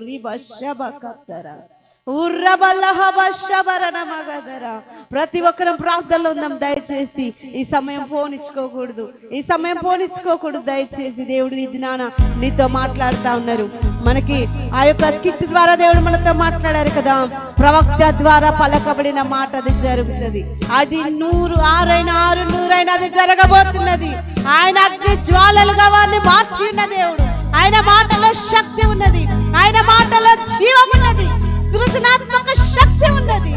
ప్రతి ఒక్కరం ప్రార్థనలో ఉందాం. దయచేసి ఈ సమయం పోనిచ్చుకోకూడదు, ఈ సమయం పోనిచ్చుకోకూడదు. దయచేసి దేవుడు ఈ దినాన నీతో మాట్లాడుతా ఉన్నారు. మనకి ఆ యొక్క స్కిట్ ద్వారా దేవుడు మనతో మాట్లాడారు కదా, ప్రవక్త ద్వారా పలకబడిన మాట అది జరుగుతుంది. అది 100 6 100 అది జరగబోతున్నది. ఆయన అగ్ని జ్వాలలుగా వారిని మార్చి ఉన్న దేవుడు. ఆయన మాటలో శక్తి ఉన్నది, ఆయన మాటలో జీవం ఉన్నది, సృజనాత్మక శక్తి ఉన్నది.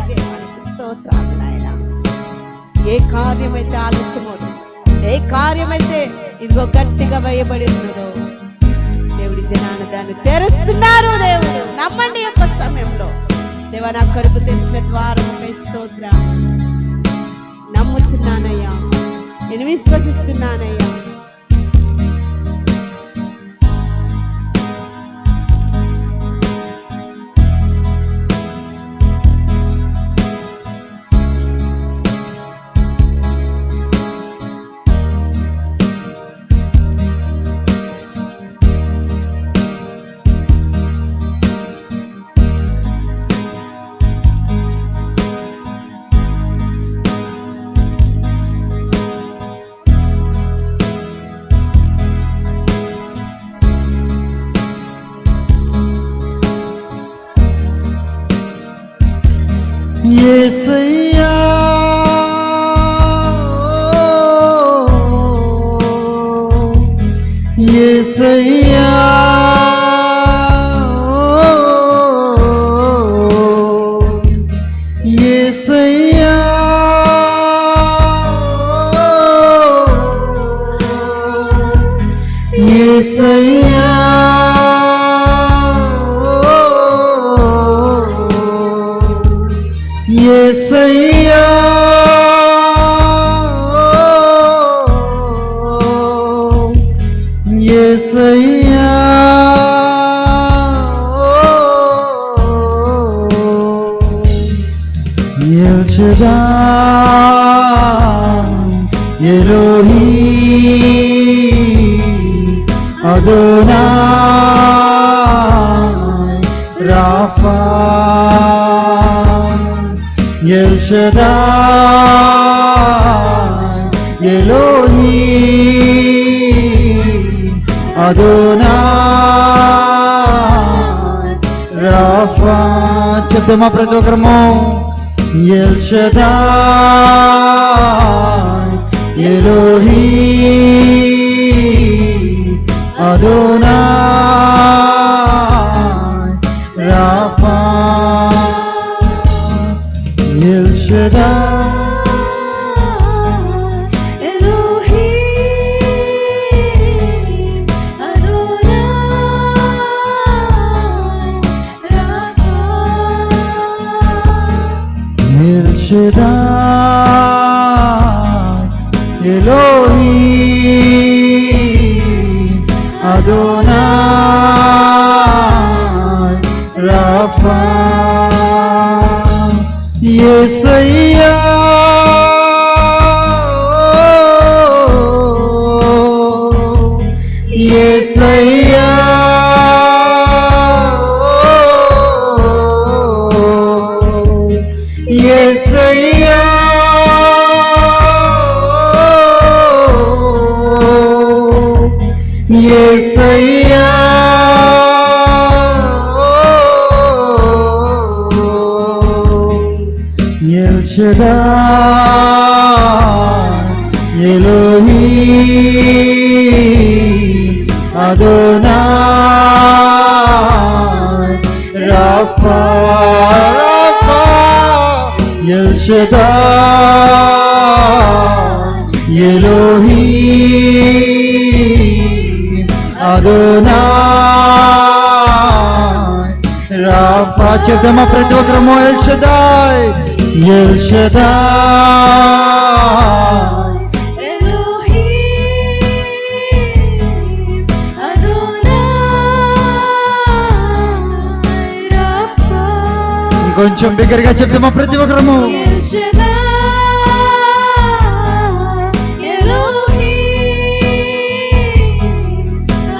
స్తోత్రాలు నాయన. ఏ కార్యమైతే ఆలస్యమవుతుంది, ఏ కార్యమైతే ఇదిగో గట్టిగా వేయబడి ఉన్నదో, దేవుడి దినాన దాన్ని తెరుస్తున్నారు. దేవుడు నమ్మండి యొక్క సమయంలో. దేవా నా కొరకు తెరిచిన ద్వారముపై స్తోత్రం. నమ్ముతున్నానయ్యా, నేను విశ్వసిస్తున్నానయ్యా. యేసయ్యా యేసయ్యా యేసయ్యా యేసయ్యా యేసయ్యా యేసయ్యా El Shaddai Elohim Adonai Rapha El Shaddai Elohim Adonai Rapha. చెప్తామా ప్రతి ఒక్కరము? El Shaddai Elohim Adonai Rapha El Shaddai El Shaddai, Elohim, Adonai, Rapha, Yesaya, Yesaya. యేసయ్యా యేసయ్యా El Shaddai Elohim Adonai Rapha El Shaddai, Elohim, Adonai, Rapha. చెప్తామా ప్రతి ఒక్కరము? El Shaddai, El Shaddai, Elohim, Adonai, Rapha. ఇంకొంచెం బిగ్గరగా చెప్తామా ప్రతి ఒక్కరము? El Shaddai, Elohim,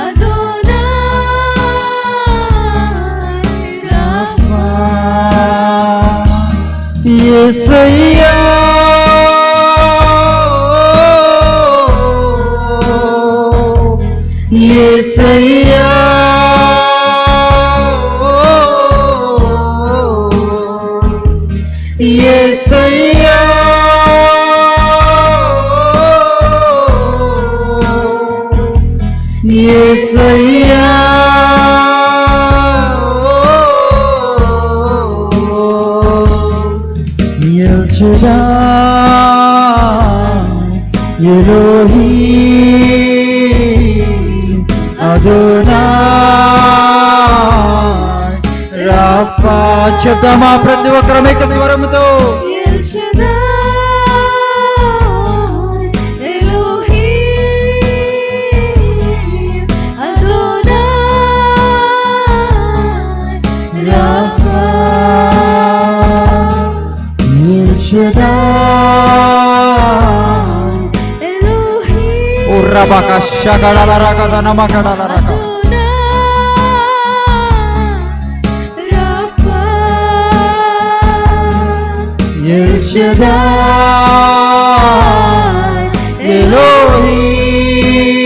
Adonai, Rapha. యేసయ్యా యేసయ్యా యేసయ్యా యేసయ్యా El Shaddai, Elohim, Adonai, Rapha. చెప్తామా ప్రతి ఒక్కరం ఏక స్వరముతో? El Shaddai, Elohim, Adonai, Rapha. El Shaddai, Elohim, Urrabaka shagalaraka danamakalaraka. El Shaddai, Elohim,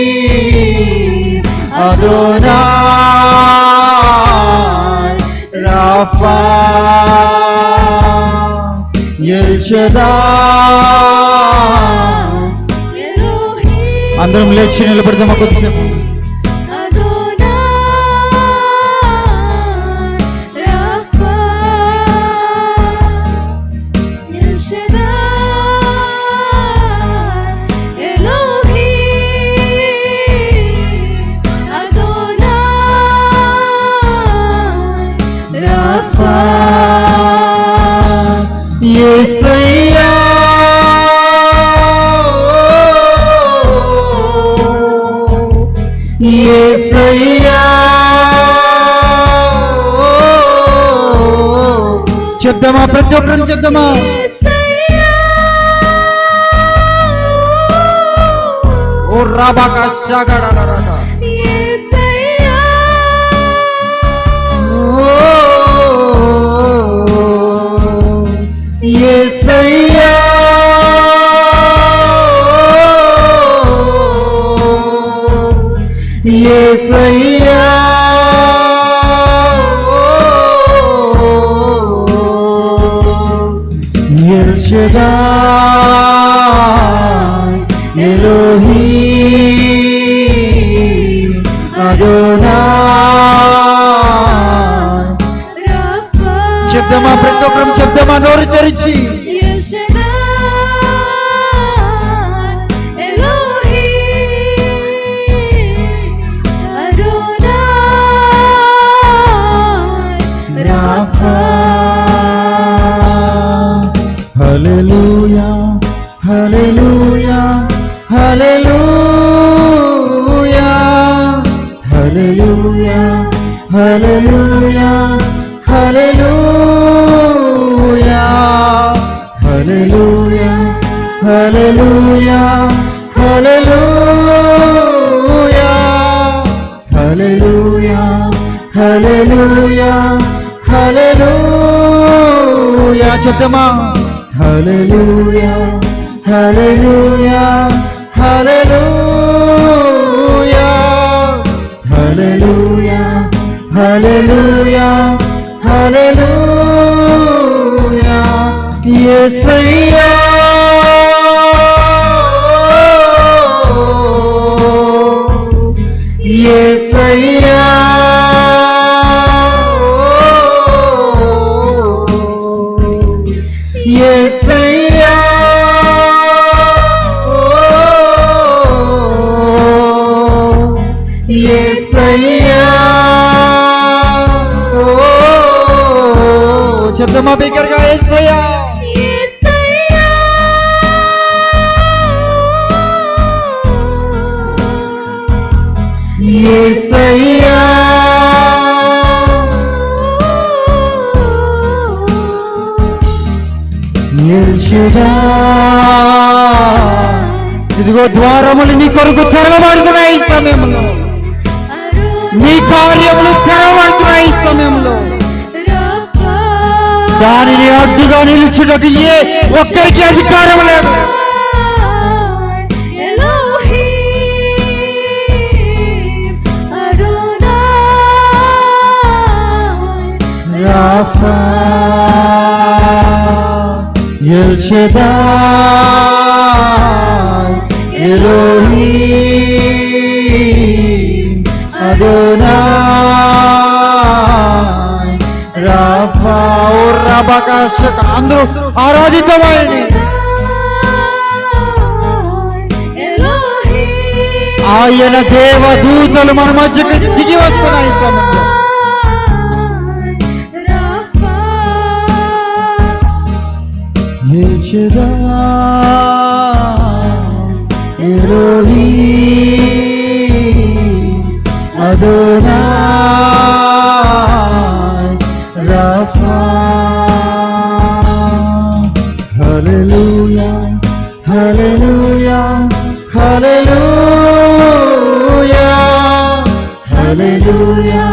Adonai, Rapha. El Shaddai. అందరం లేచి నిలబడదామా కొద్దిసేపు? యేసయ్యా యేసయ్యా. చెప్దామా? ప్రతి ఒక్కరిని చెప్దామా? ఓ రాబాకా షాగడరరట. యేసయ్యా యేసయ్యా. El Shaddai Elohim Adonai. చెప్దామా? ప్రతి ఒక్కరం చెప్దామా? నోరు తెరిచి హల్లెలూయా హల్లెలూయా హల్లెలూయా హల్లెలూయా హల్లెలూయా హల్లెలూయా హల్లెలూయా హల్లెలూయా హల్లెలూయా హల్లెలూయా హల్లెలూయా హల్లెలూయా. చెప్దామా? హల్లెలూయా హల్లెలూయా హల్లెలూయా హల్లెలూయా హల్లెలూయా హల్లెలూయా. యేసయ్యా యేసయ్యా యేసయ్యా యేసయ్యా. చెప్దామా బిగ్గరగా? యేసయ్యా యేసయ్యా ఎల్ షదాయ్. ఇదిగో ద్వారములు నీ కొరకు తెరవబడుతున్నాయి ఈ సమయంలో. నీ కార్యములు తెరవబడుతున్నాయి ఈ సమయంలో. దానిని అడ్డుగా నిలుచుటకు ఏ ఒక్కరికి అధికారం లేదు. Rapha El Shaddai Elohim Adonai Rapha. ఓ రాబాకా షక. అందరూ ఆరాధితమైనది. ఆయన దేవదూతలు మన మధ్యకి దిగి వస్తున్నాయి ఈ సమయంలో. El Shaddai Elohim Adonai Rapha. హల్లెలూయా హల్లెలూయా హల్లెలూయా హల్లెలూయా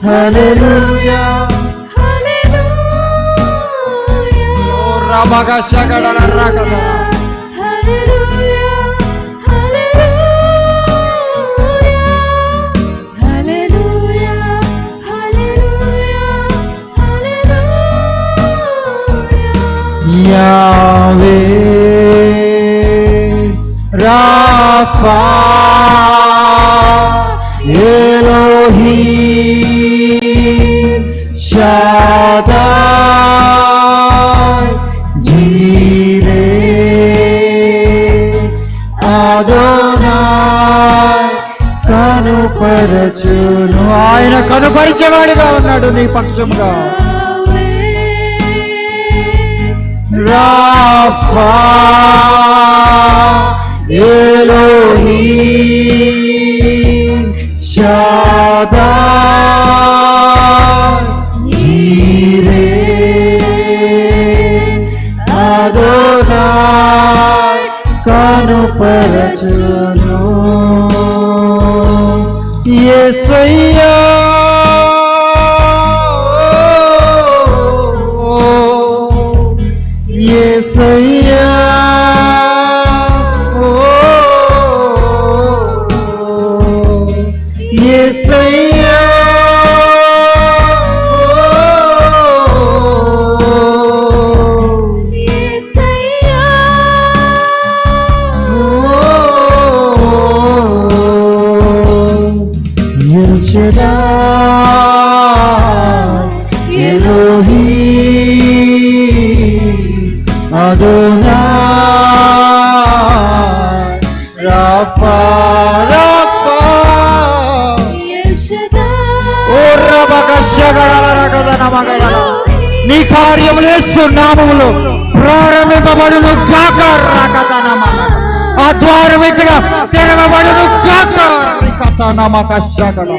హల్లెలూయా. రాబాగా షగడరరా కదా. Yahweh Rapha Elohim Shaddai Jireh Adonai కనుపరచును. ఆయన కనుపరిచేవాడిగా ఉన్నాడు నీ పక్షంగా. Rapha Elohim Shaddai Jireh Adonai కనుపరచును. యేసయ్యా యేసయ్యా యేసయ్యా El Shaddai Elohim Adonai Rapha Rapha ఓ రబకశగడలరగదనమగడల నీ కార్యములు యేసు నామములో ప్రారంభింపబడును గాక. రకదనమగ ఆ ద్వారం ఇక్కడ తెరవబడును గాక. రికతనమకశగడ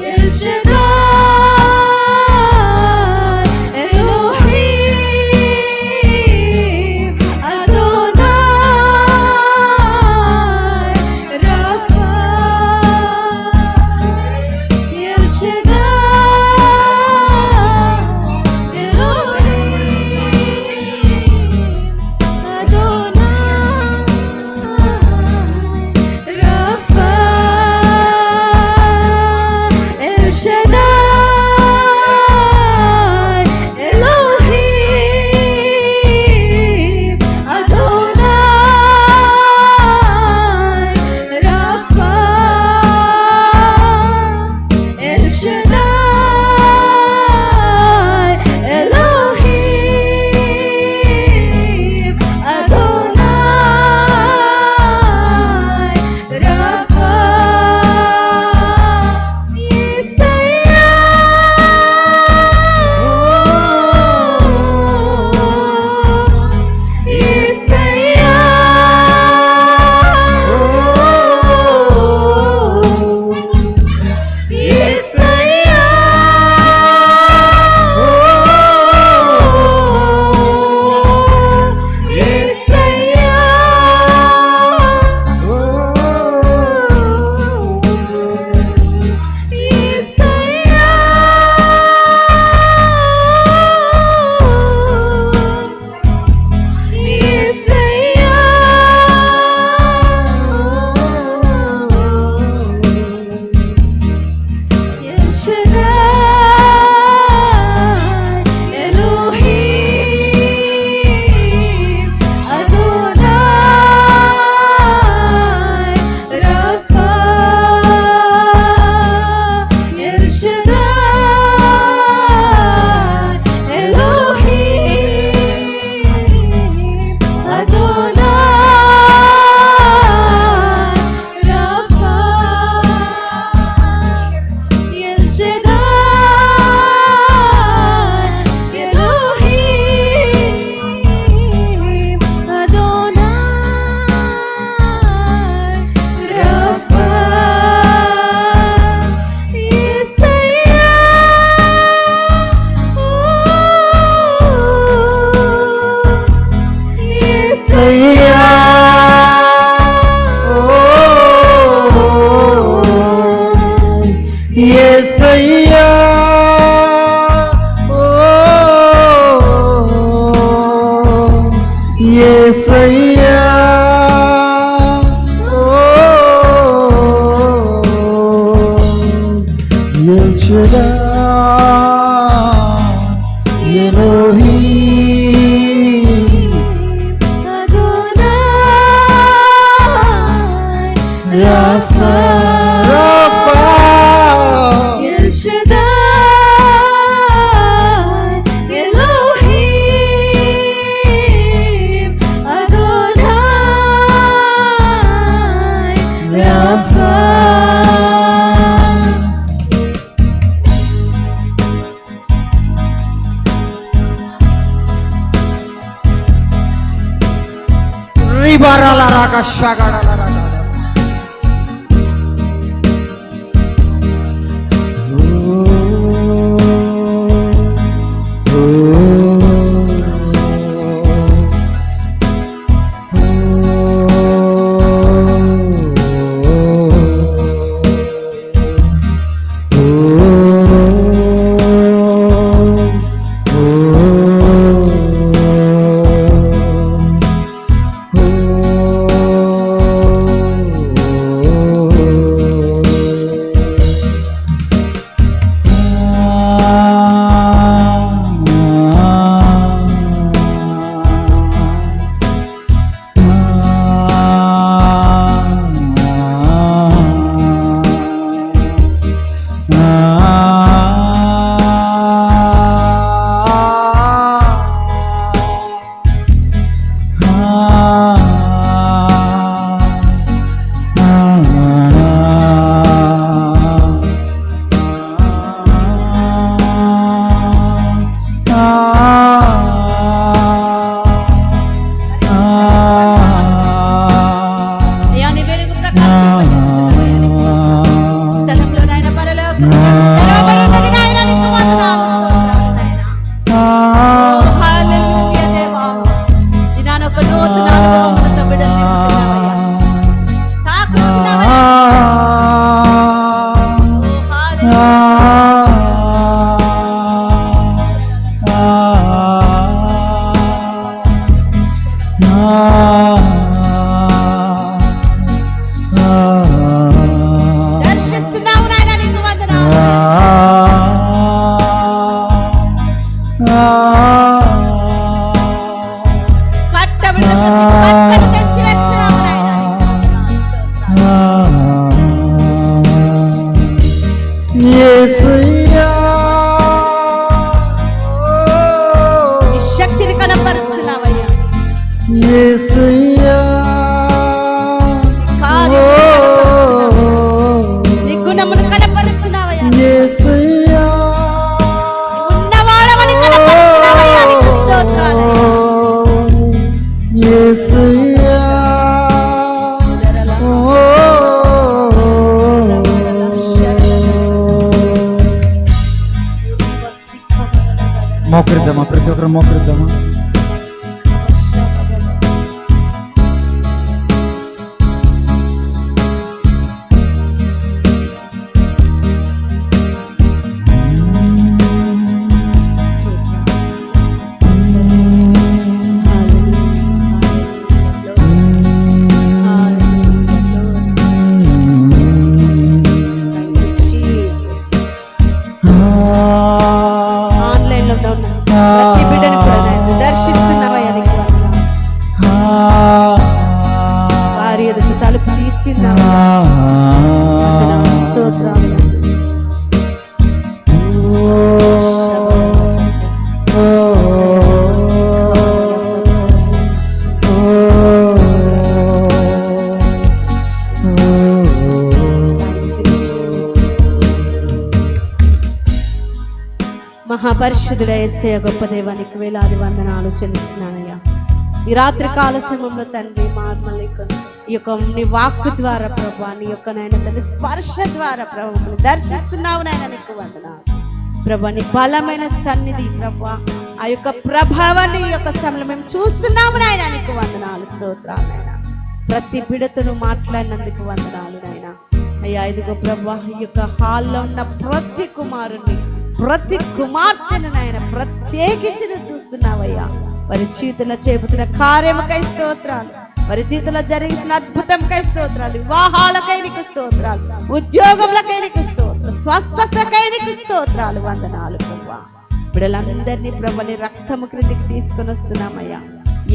El యేసయ్యా ఓ El Shaddai Elohim Rapha El Shaddai, Elohim, Adonai, Rapha. రిబారాల రాగా షగడల రాగా యేసయ్యా నీ శక్తిని కనపరుస్తున్నావయ్యా. యేసయ్యా నీ గుణమును కనపరుస్తున్నావయ్యా. యేసయ్యా ఉన్నవాడవని కనపరుస్తున్నావయ్యా. నీకు స్తోత్రాలు. యేసయ్యా మోకరిద్దామా, ప్రతి ఒక్కరు మోకరిద్దామా. ఆన్లైన్లో ఉన్న ప్రతి బిడ్డను కూడా నాయన దర్శిస్తున్నావయ్యా. నీకు వందనాలు. వారి ఎదుట తలుపు తీస్తున్నావా. స్తోత్రాలు. మహాపరిశుద్ధుడ యేసయ్య గొప్ప దేవానికి వేలాది వందనాలు చెల్లిస్తున్నానయ్యా. ఈ రాత్రి కాల సమయంలో తండ్రి మమ్మల్ని ఈ యొక్క నీ వాక్కు ద్వారా ప్రభా, నీ యొక్క నాయన తండ్రి స్పర్శ ద్వారా ప్రభా మమ్మల్ని దర్శిస్తున్నావు నాయన. నీకు వందనాలు ప్రభా. నీ బలమైన సన్నిధి ప్రభా, ఆ యొక్క ప్రభావాన్ని ఈ యొక్క సమయంలో మేము చూస్తున్నాము నాయన. నీకు వందనాలు, స్తోత్రాలు నాయన. ప్రతి బిడతను మాట్లాడినందుకు వందనాలు నాయన. అయ్యా ఇదిగో ప్రభా, ఈ యొక్క హాల్లో ఉన్న ప్రతి కుమారుణ్ణి ప్రతి కుమార్తెను నాయన ప్రత్యేకించి నువ్వు చూస్తున్నావయ్యా. వారి జీవితంలో చేపుతున్న కార్యముకై స్తోత్రాలు, వారి జీవితంలో జరిగిన అద్భుతంకై స్తోత్రాలు, వివాహాలకై నీకు స్తోత్రాలు, ఉద్యోగములకై నీకు స్తోత్రాలు, స్వస్థతకై నీకు స్తోత్రాలు, వందనాలు ప్రభువా. బిడ్డలందరినీ ప్రభు నీ రక్తము క్రిందికి తీసుకొని వస్తున్నామయ్యా.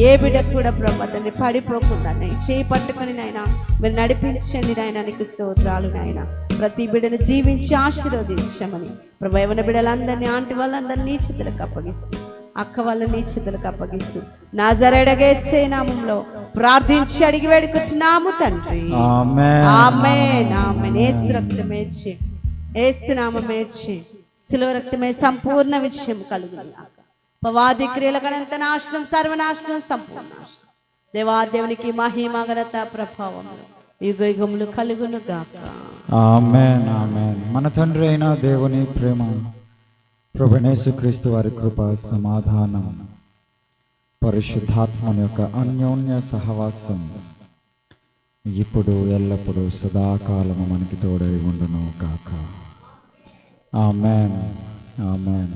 ఏ బిడ్డకు కూడా ప్రభు తండ్రి పడిపోకుండా నేను చేయి పట్టుకొని నాయన మీరు నడిపించండి నాయన, నీకు స్తోత్రాలు నాయన. ప్రతి బిడ్డను దీవించి ఆశీర్వదించమని ప్రభు యవన బిడ్డలందరినీ, ఆంటీ వాళ్ళందరినీ నీ చేతులకు అప్పగిస్తూ, అక్క వాళ్ళ నీ చేతులకు అప్పగిస్తూ నజరేయుడైన యేసు నామములో ప్రార్థించి అడిగి వేడుకొచ్చున్నాము తండ్రి. ఆమేన్. ఆమేన్. ఆమేన్. యేసు రక్తమే జయం, యేసు నామమే జయం, శిలువ రక్తమే సంపూర్ణ విజయం కలుగును. పవాది క్రియల గణంత నాశనం, సర్వనాశనం, సంపూర్ణ నాశనం. దేవాదేవునికి మహిమ ఘనత ప్రభావం యుగ యుగములు కలుగును గాక. ఆమేన్. ఆమేన్. మన తండ్రి అయిన దేవుని ప్రేమ, ప్రభువైన యేసుక్రీస్తు వారి కృప, సమాధానం, పరిశుద్ధాత్మని యొక్క అన్యోన్య సహవాసం ఇప్పుడు ఎల్లప్పుడూ సదాకాలము మనకి తోడై ఉండును గాక. ఆమేన్. ఆమేన్.